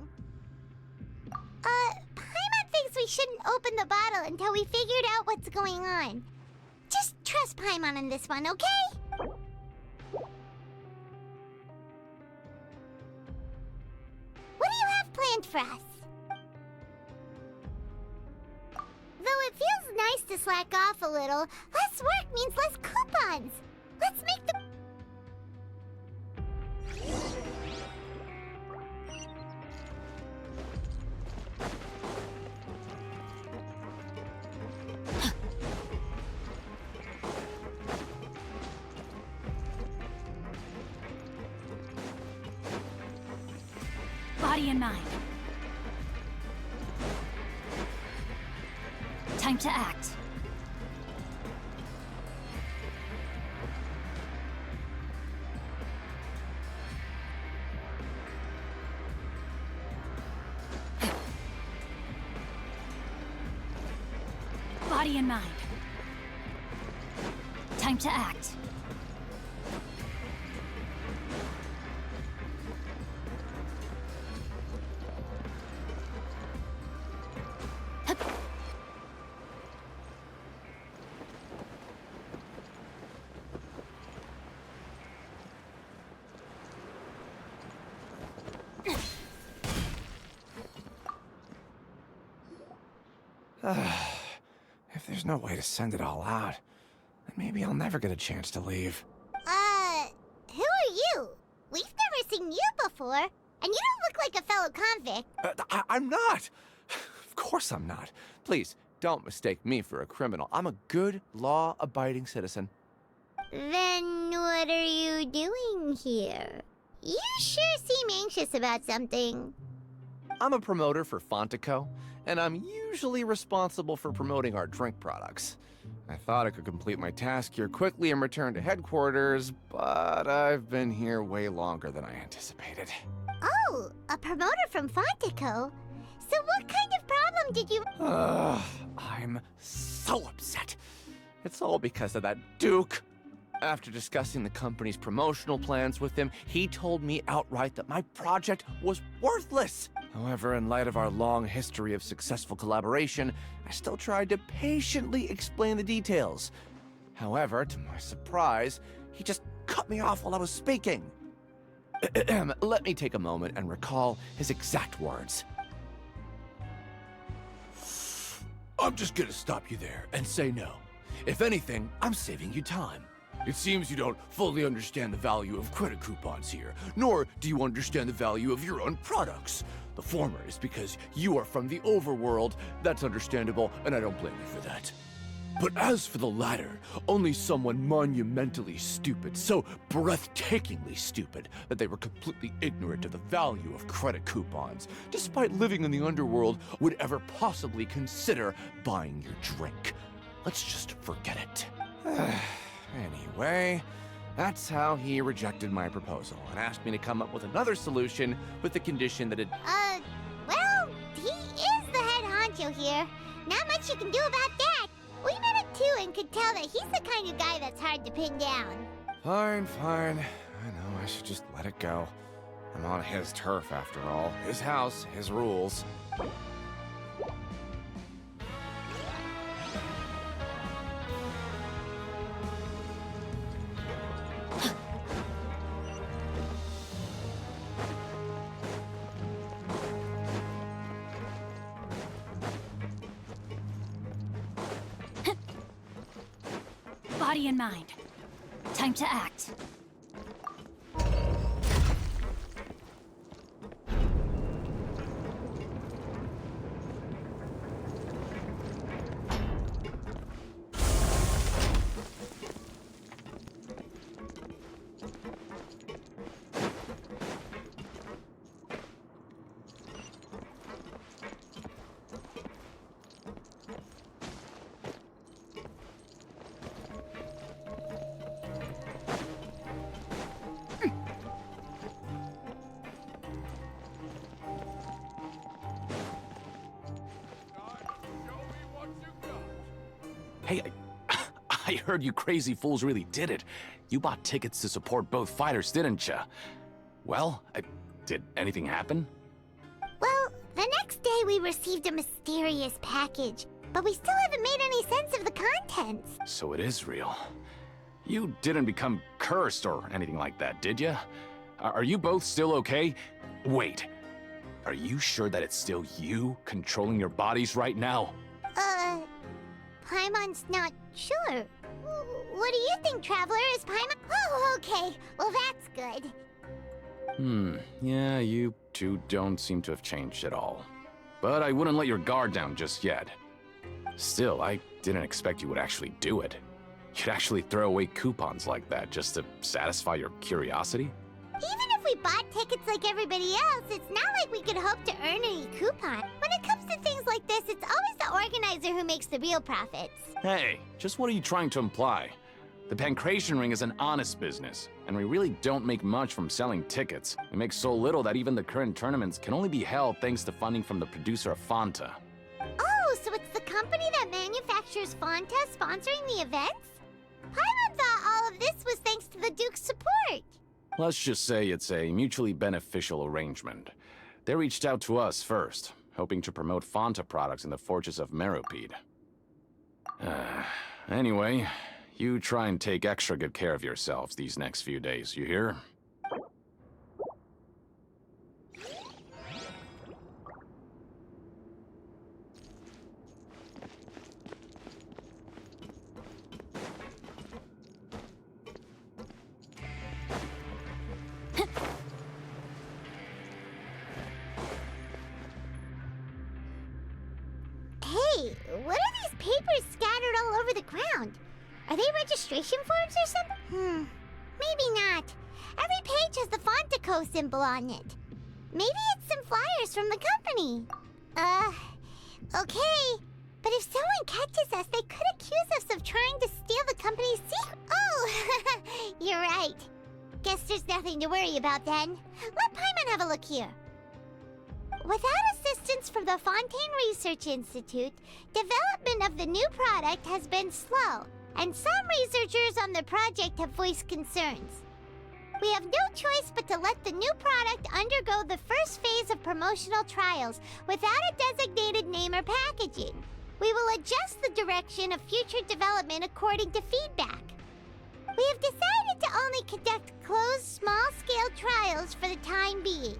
Paimon thinks we shouldn't open the bottle until we figured out what's going on. Just trust Paimon on this one, okay? What do you have planned for us? Though it feels nice to slack off a little, less work means less coupons. Let's make the... Body and mind. Time to act. Body and mind. Time to act. If there's no way to send it all out, then maybe I'll never get a chance to leave. Who are you? We've never seen you before, and you don't look like a fellow convict. I'm not! Of course I'm not. Please, don't mistake me for a criminal. I'm a good, law-abiding citizen. Then what are you doing here? You sure seem anxious about something. I'm a promoter for Fontico, and I'm usually responsible for promoting our drink products. I thought I could complete my task here quickly and return to headquarters, but I've been here way longer than I anticipated. Oh, a promoter from Fontico? So what kind of problem did you... I'm so upset. It's all because of that Duke. After discussing the company's promotional plans with him, he told me outright that my project was worthless. However, in light of our long history of successful collaboration, I still tried to patiently explain the details. However, to my surprise, he just cut me off while I was speaking. Let me take a moment and recall his exact words. I'm just gonna stop you there and say no. If anything, I'm saving you time. It seems you don't fully understand the value of credit coupons here, nor do you understand the value of your own products. The former is because you are from the overworld. That's understandable, and I don't blame you for that. But as for the latter, only someone monumentally stupid, so breathtakingly stupid that they were completely ignorant of the value of credit coupons, despite living in the underworld, would ever possibly consider buying your drink. Let's just forget it. Anyway, that's how he rejected my proposal and asked me to come up with another solution with the condition that it... well, he is the head honcho here. Not much you can do about that. We met him too and could tell that he's the kind of guy that's hard to pin down. Fine. I know I should just let it go. I'm on his turf after all. His house, his rules. Body and mind. Time to act. Hey, I heard you crazy fools really did it. You bought tickets to support both fighters, didn't ya? Well, did anything happen? Well, the next day we received a mysterious package, but we still haven't made any sense of the contents. So it is real. You didn't become cursed or anything like that, did ya? Are you both still okay? Wait, are you sure that it's still you controlling your bodies right now? Paimon's not sure. What do you think, Traveler? Is Paimon— Oh, okay. Well, that's good. Yeah, you two don't seem to have changed at all. But I wouldn't let your guard down just yet. Still, I didn't expect you would actually do it. You'd actually throw away coupons like that just to satisfy your curiosity? Even if we bought tickets like everybody else, it's not like we could hope to earn any coupon. When it comes to things like this, it's always the organizer who makes the real profits. Hey, just what are you trying to imply? The Pancration Ring is an honest business, and we really don't make much from selling tickets. We make so little that even the current tournaments can only be held thanks to funding from the producer of Fanta. Oh, so it's the company that manufactures Fanta sponsoring the events? Paimon thought all of this was thanks to the Duke's support. Let's just say it's a mutually beneficial arrangement. They reached out to us first, hoping to promote Fanta products in the Fortress of Meropide. Anyway, you try and take extra good care of yourselves these next few days, you hear? Hey, what are these papers scattered all over the ground? Are they registration forms or something? Maybe not. Every page has the Fontaco symbol on it. Maybe it's some flyers from the company. Okay. But if someone catches us, they could accuse us of trying to steal the company's secret. Oh, you're right. Guess there's nothing to worry about then. Let Paimon have a look here. Without assistance from the Fontaine Research Institute, development of the new product has been slow, and some researchers on the project have voiced concerns. We have no choice but to let the new product undergo the first phase of promotional trials without a designated name or packaging. We will adjust the direction of future development according to feedback. We have decided to only conduct closed, small-scale trials for the time being.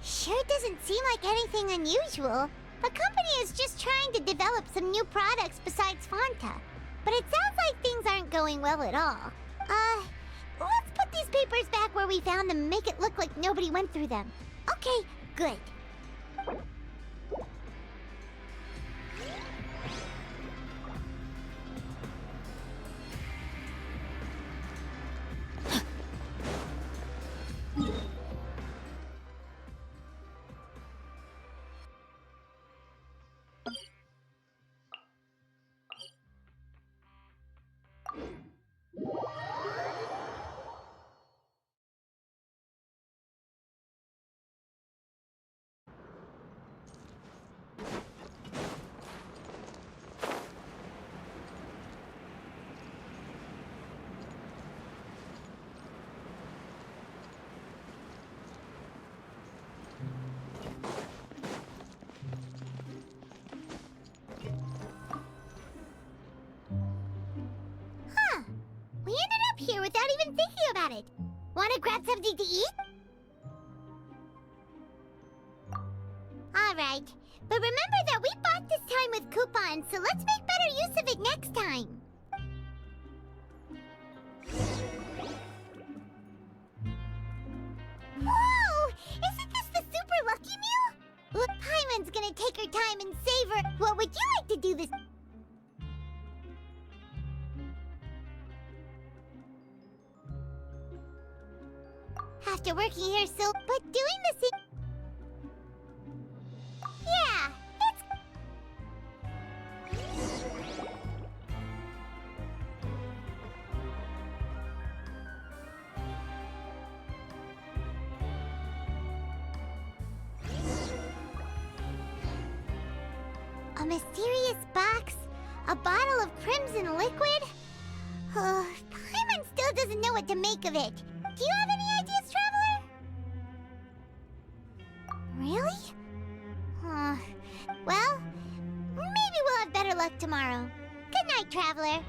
Sure doesn't seem like anything unusual. The company is just trying to develop some new products besides Fanta. But it sounds like things aren't going well at all. Let's put these papers back where we found them and make it look like nobody went through them. Okay, good. We ended up here without even thinking about it. Want to grab something to eat? Alright, but remember that we bought this time with coupons, so let's make better use of it next time. Whoa! Isn't this the super lucky meal? Look, Paimon's gonna take her time and savor. What would you like to do this? After working here but doing this yeah, it's... A mysterious box A bottle of crimson liquid? Paimon still doesn't know what to make of it. Do you have any ideas, Traveler? Really? Well, maybe we'll have better luck tomorrow. Good night, Traveler.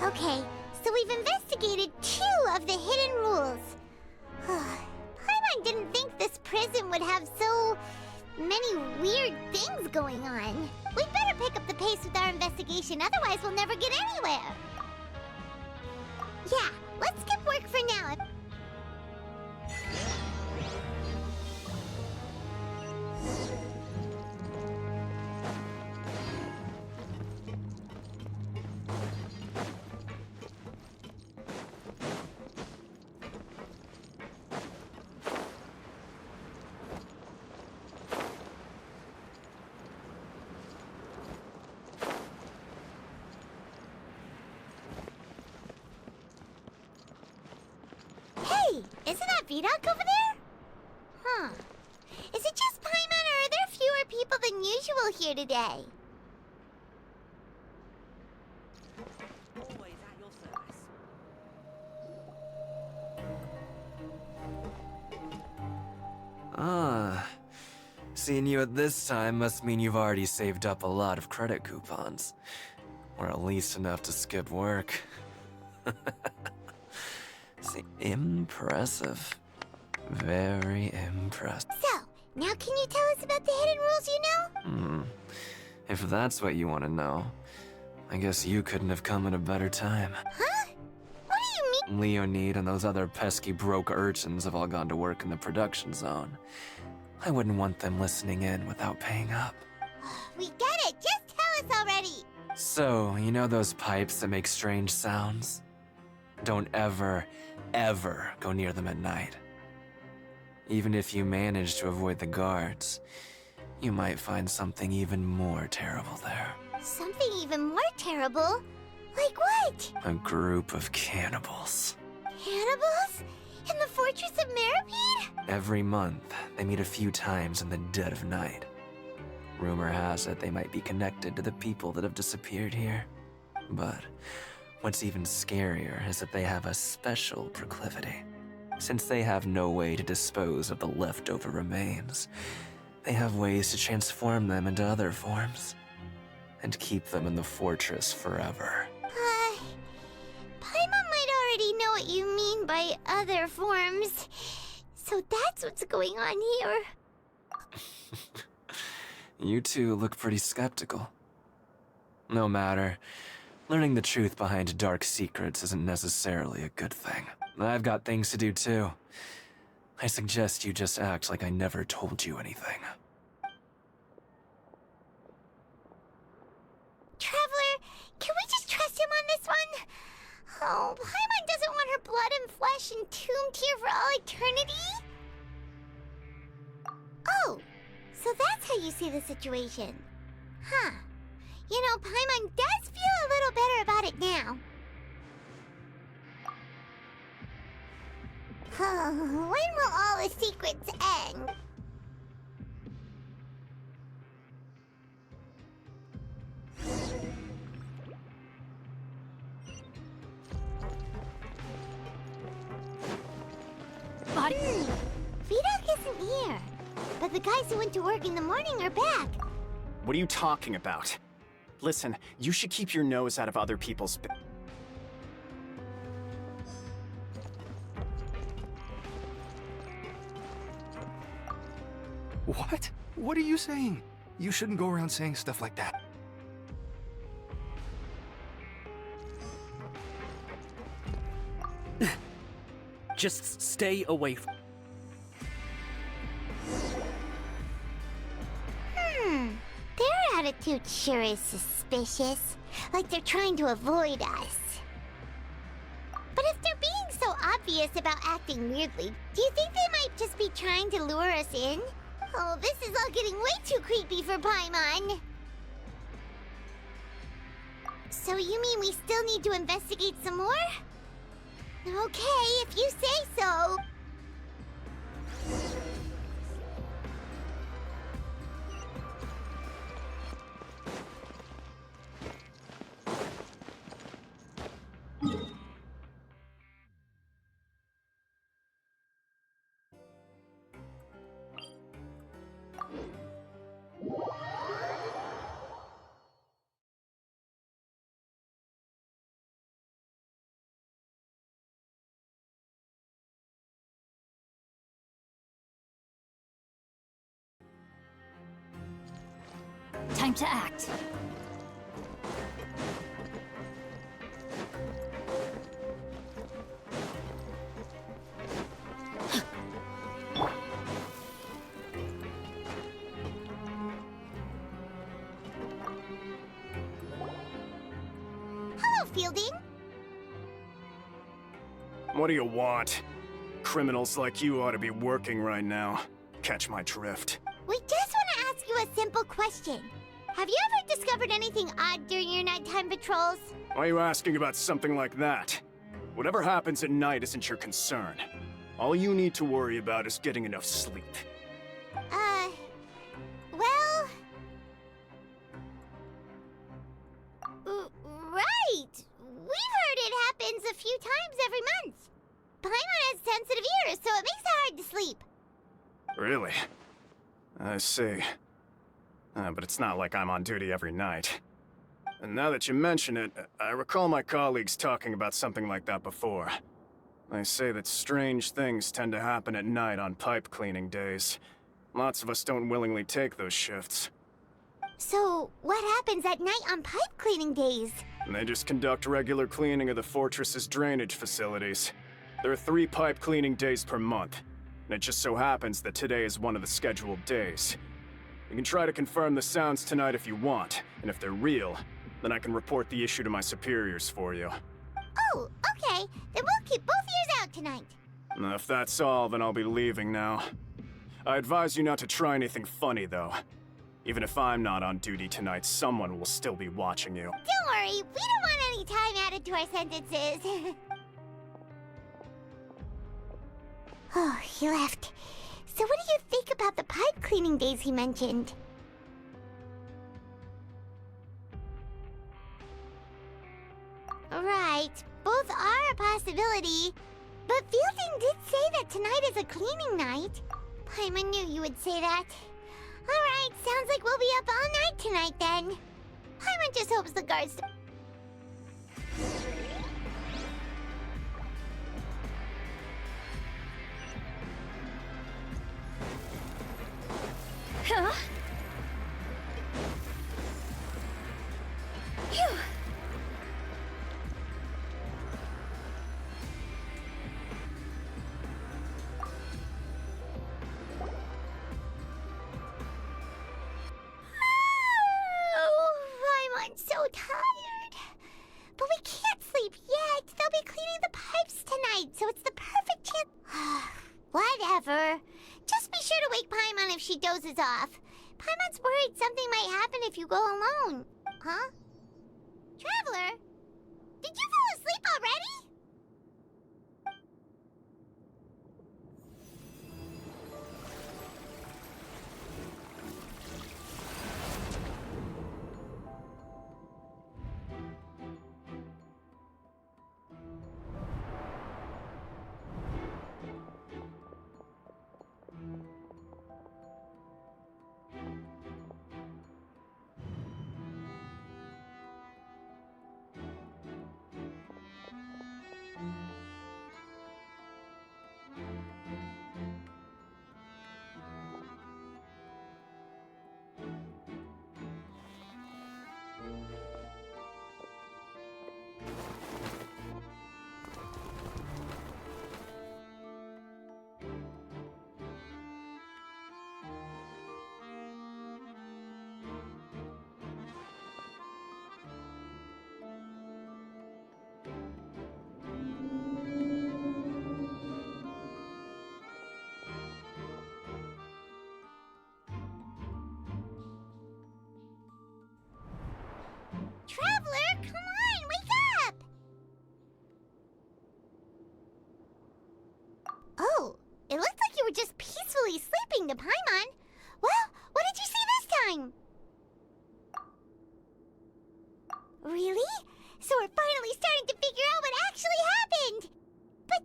Okay, so we've investigated 2 of the hidden rules. Paimon didn't think this prison would have so many weird things going on. We'd better pick up the pace with our investigation, otherwise we'll never get anywhere. Yeah, let's skip work for now. Isn't that Vidoc over there? Huh. Is it just Paimon, or are there fewer people than usual here today? Always at your service. Ah. Seeing you at this time must mean you've already saved up a lot of credit coupons. Or at least enough to skip work. See, impressive. Very impressive. So, now can you tell us about the hidden rules you know? If that's what you want to know, I guess you couldn't have come at a better time. Huh? What do you mean? Leonid and those other pesky broke urchins have all gone to work in the production zone. I wouldn't want them listening in without paying up. We get it! Just tell us already! So, you know those pipes that make strange sounds? Don't ever go near them at night. Even if you manage to avoid the guards, you might find something even more terrible there. Something even more terrible? Like what? A group of cannibals. Cannibals? In the Fortress of Meropide? Every month, they meet a few times in the dead of night. Rumor has it they might be connected to the people that have disappeared here. But what's even scarier is that they have a special proclivity. Since they have no way to dispose of the leftover remains, they have ways to transform them into other forms and keep them in the fortress forever. Paimon might already know what you mean by other forms. So that's what's going on here. You two look pretty skeptical. No matter. Learning the truth behind dark secrets isn't necessarily a good thing. I've got things to do too. I suggest you just act like I never told you anything. Traveler, can we just trust him on this one? Oh, Paimon doesn't want her blood and flesh entombed here for all eternity? Oh, so that's how you see the situation. Huh. You know, Paimon does feel a little better about it now. When will all the secrets end? Vidoc isn't here. But the guys who went to work in the morning are back. What are you talking about? Listen, you should keep your nose out of other people's What? What are you saying? You shouldn't go around saying stuff like that. Just stay away from... Their attitude sure is suspicious. Like they're trying to avoid us. But if they're being so obvious about acting weirdly, do you think they might just be trying to lure us in? Oh, this is all getting way too creepy for Paimon. So you mean we still need to investigate some more? Okay, if you say so. Time to act. Hello, Fielding. What do you want? Criminals like you ought to be working right now. Catch my drift. We just want to ask you a simple question. Have you ever discovered anything odd during your nighttime patrols? Why are you asking about something like that? Whatever happens at night isn't your concern. All you need to worry about is getting enough sleep. Well... right! We've heard it happens a few times every month. Paimon has sensitive ears, so it makes it hard to sleep. Really? I see. But it's not like I'm on duty every night. And now that you mention it, I recall my colleagues talking about something like that before. They say that strange things tend to happen at night on pipe cleaning days. Lots of us don't willingly take those shifts. So, what happens at night on pipe cleaning days? And they just conduct regular cleaning of the fortress's drainage facilities. There are 3 pipe cleaning days per month, and it just so happens that today is one of the scheduled days. You can try to confirm the sounds tonight if you want, and if they're real, then I can report the issue to my superiors for you. Oh, okay. Then we'll keep both ears out tonight. If that's all, then I'll be leaving now. I advise you not to try anything funny, though. Even if I'm not on duty tonight, someone will still be watching you. Don't worry, we don't want any time added to our sentences. Oh, he left. So what do you think about the pipe cleaning days he mentioned? Right, both are a possibility. But Fielding did say that tonight is a cleaning night. Paimon knew you would say that. Alright, sounds like we'll be up all night tonight then. Paimon just hopes the guards... Huh? Phew. I'm so tired. But we can't sleep yet. They'll be cleaning the pipes tonight, so it's the perfect chance. Whatever. Just be sure to wake Paimon if she dozes off. Paimon's worried something might happen if you go alone. Huh? Traveler? Did you fall asleep already? Really? So we're finally starting to figure out what actually happened! But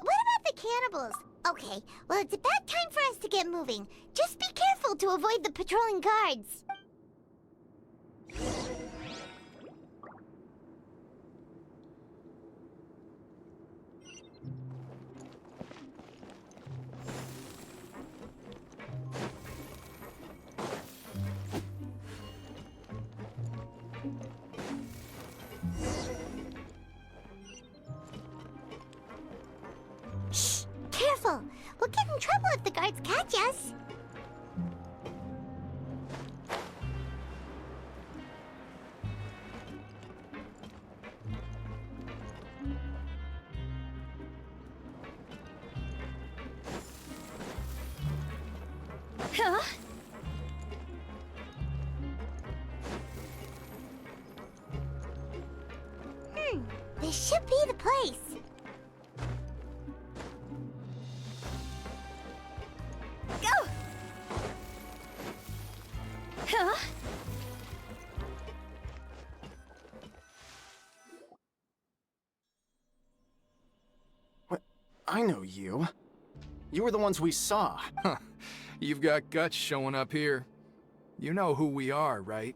what about the cannibals? Okay, well, it's about time for us to get moving. Just be careful to avoid the patrolling guards. Shh! Careful! We'll get in trouble if the guards catch us. Huh? This should be the place. Go! Huh? What? I know you. You were the ones we saw. Huh. You've got guts showing up here. You know who we are, right?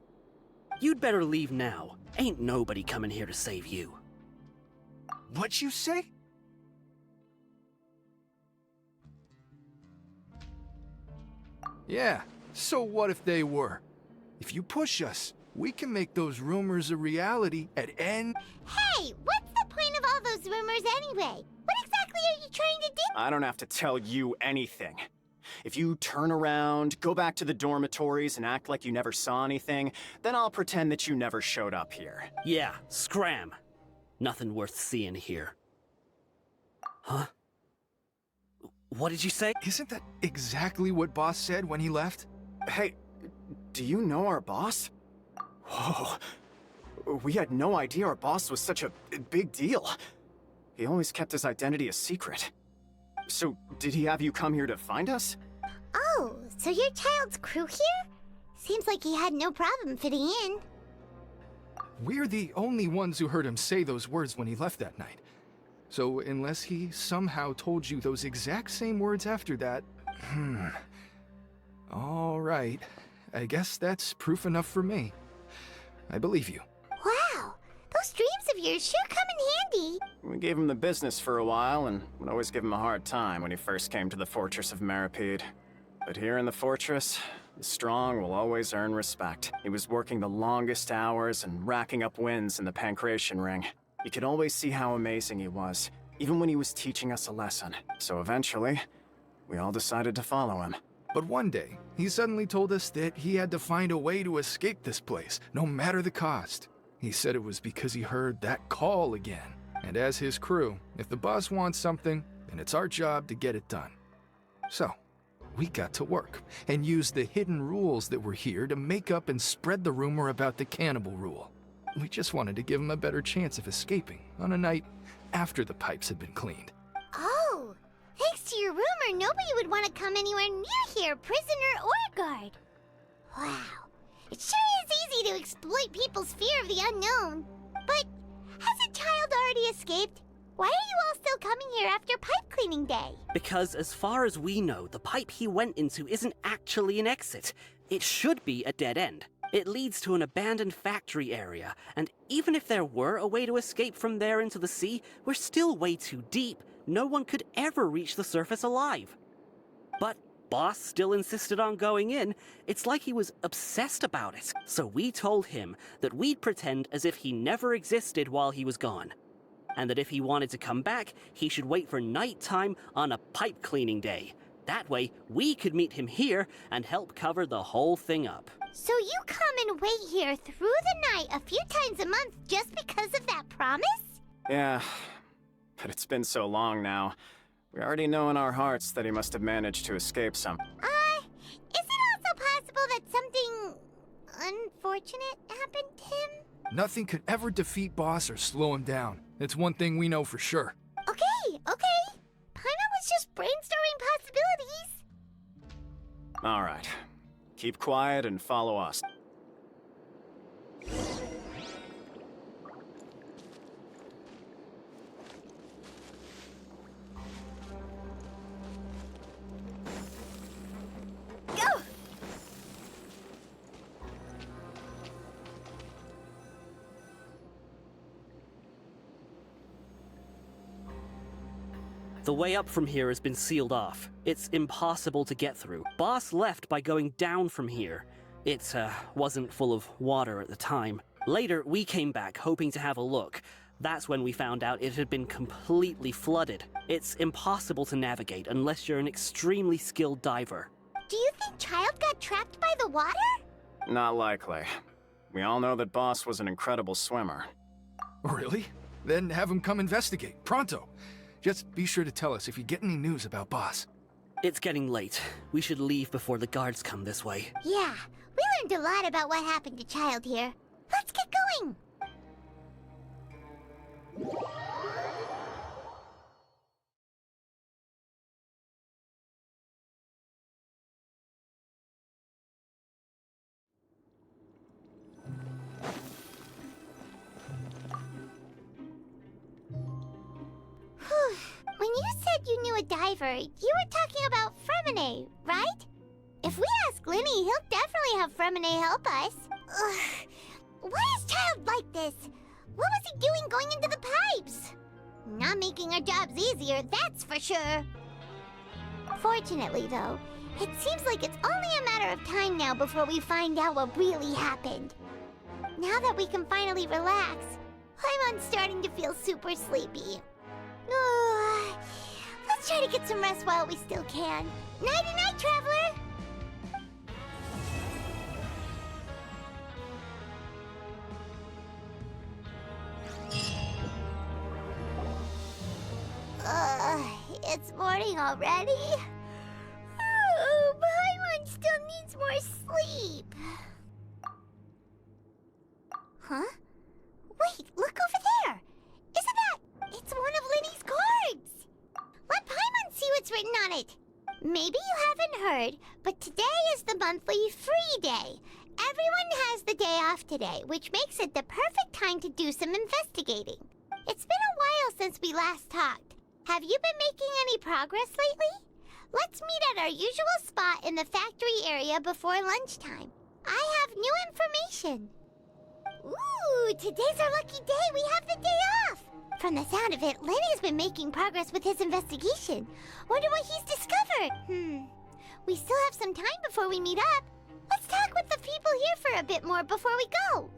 You'd better leave now. Ain't nobody coming here to save you. What'd you say? Yeah, so what if they were? If you push us, we can make those rumors a reality at any... Hey, what's the point of all those rumors anyway? What exactly are you trying to do? I don't have to tell you anything. If you turn around, go back to the dormitories and act like you never saw anything, then I'll pretend that you never showed up here. Yeah, scram. Nothing worth seeing here. Huh? What did you say? Isn't that exactly what Boss said when he left? Hey, do you know our boss? Whoa. We had no idea our boss was such a big deal. He always kept his identity a secret. So, did he have you come here to find us? Oh, so your child's crew here? Seems like he had no problem fitting in. We're the only ones who heard him say those words when he left that night. So unless he somehow told you those exact same words after that... All right. I guess that's proof enough for me. I believe you. Wow, those dreams of yours sure come in handy. We gave him the business for a while and would always give him a hard time when he first came to the fortress of Meripede. But here in the fortress, the strong will always earn respect. He was working the longest hours and racking up wins in the Pancration Ring. You could always see how amazing he was, even when he was teaching us a lesson. So eventually, we all decided to follow him. But one day, he suddenly told us that he had to find a way to escape this place, no matter the cost. He said it was because he heard that call again. And as his crew, if the boss wants something, then it's our job to get it done. So, we got to work, and used the hidden rules that were here to make up and spread the rumor about the cannibal rule. We just wanted to give him a better chance of escaping on a night after the pipes had been cleaned. Oh, thanks to your rumor, nobody would want to come anywhere near here, prisoner or guard. Wow, it sure is easy to exploit people's fear of the unknown. But has a child already escaped? Why are you all still coming here after pipe cleaning day? Because as far as we know, the pipe he went into isn't actually an exit. It should be a dead end. It leads to an abandoned factory area, and even if there were a way to escape from there into the sea, we're still way too deep. No one could ever reach the surface alive. But Boss still insisted on going in. It's like he was obsessed about it. So we told him that we'd pretend as if he never existed while he was gone. And that if he wanted to come back, he should wait for nighttime on a pipe cleaning day. That way, we could meet him here and help cover the whole thing up. So you come and wait here through the night a few times a month just because of that promise? Yeah, but it's been so long now. We already know in our hearts that he must have managed to escape some. Is it also possible that something unfortunate happened to him? Nothing could ever defeat Boss or slow him down. It's one thing we know for sure. Okay. Paimon was just brainstorming possibilities. All right. Keep quiet and follow us. The way up from here has been sealed off. It's impossible to get through. Boss left by going down from here. It, wasn't full of water at the time. Later, we came back hoping to have a look. That's when we found out it had been completely flooded. It's impossible to navigate unless you're an extremely skilled diver. Do you think Child got trapped by the water? Not likely. We all know that Boss was an incredible swimmer. Really? Then have him come investigate, pronto. Just be sure to tell us if you get any news about Boss. It's getting late. We should leave before the guards come this way. Yeah, we learned a lot about what happened to Child here. Let's get going! When you said you knew a diver, you were talking about Fremine, right? If we ask Linny, he'll definitely have Fremine help us. Ugh. Why is Child like this? What was he doing going into the pipes? Not making our jobs easier, that's for sure. Fortunately, though, it seems like it's only a matter of time now before we find out what really happened. Now that we can finally relax, I'm starting to feel super sleepy. Let's try to get some rest while we still can. Nighty-night, Traveler! It's morning already? Oh, Paimon still needs more sleep. Huh? Wait, look over there! Isn't that... It's one of Linny's cards! Let Paimon see what's written on it. Maybe you haven't heard, but today is the monthly free day. Everyone has the day off today, which makes it the perfect time to do some investigating. It's been a while since we last talked. Have you been making any progress lately? Let's meet at our usual spot in the factory area before lunchtime. I have new information. Ooh, today's our lucky day. We have the day off. From the sound of it, Lenny's been making progress with his investigation. Wonder what he's discovered. We still have some time before we meet up. Let's talk with the people here for a bit more before we go.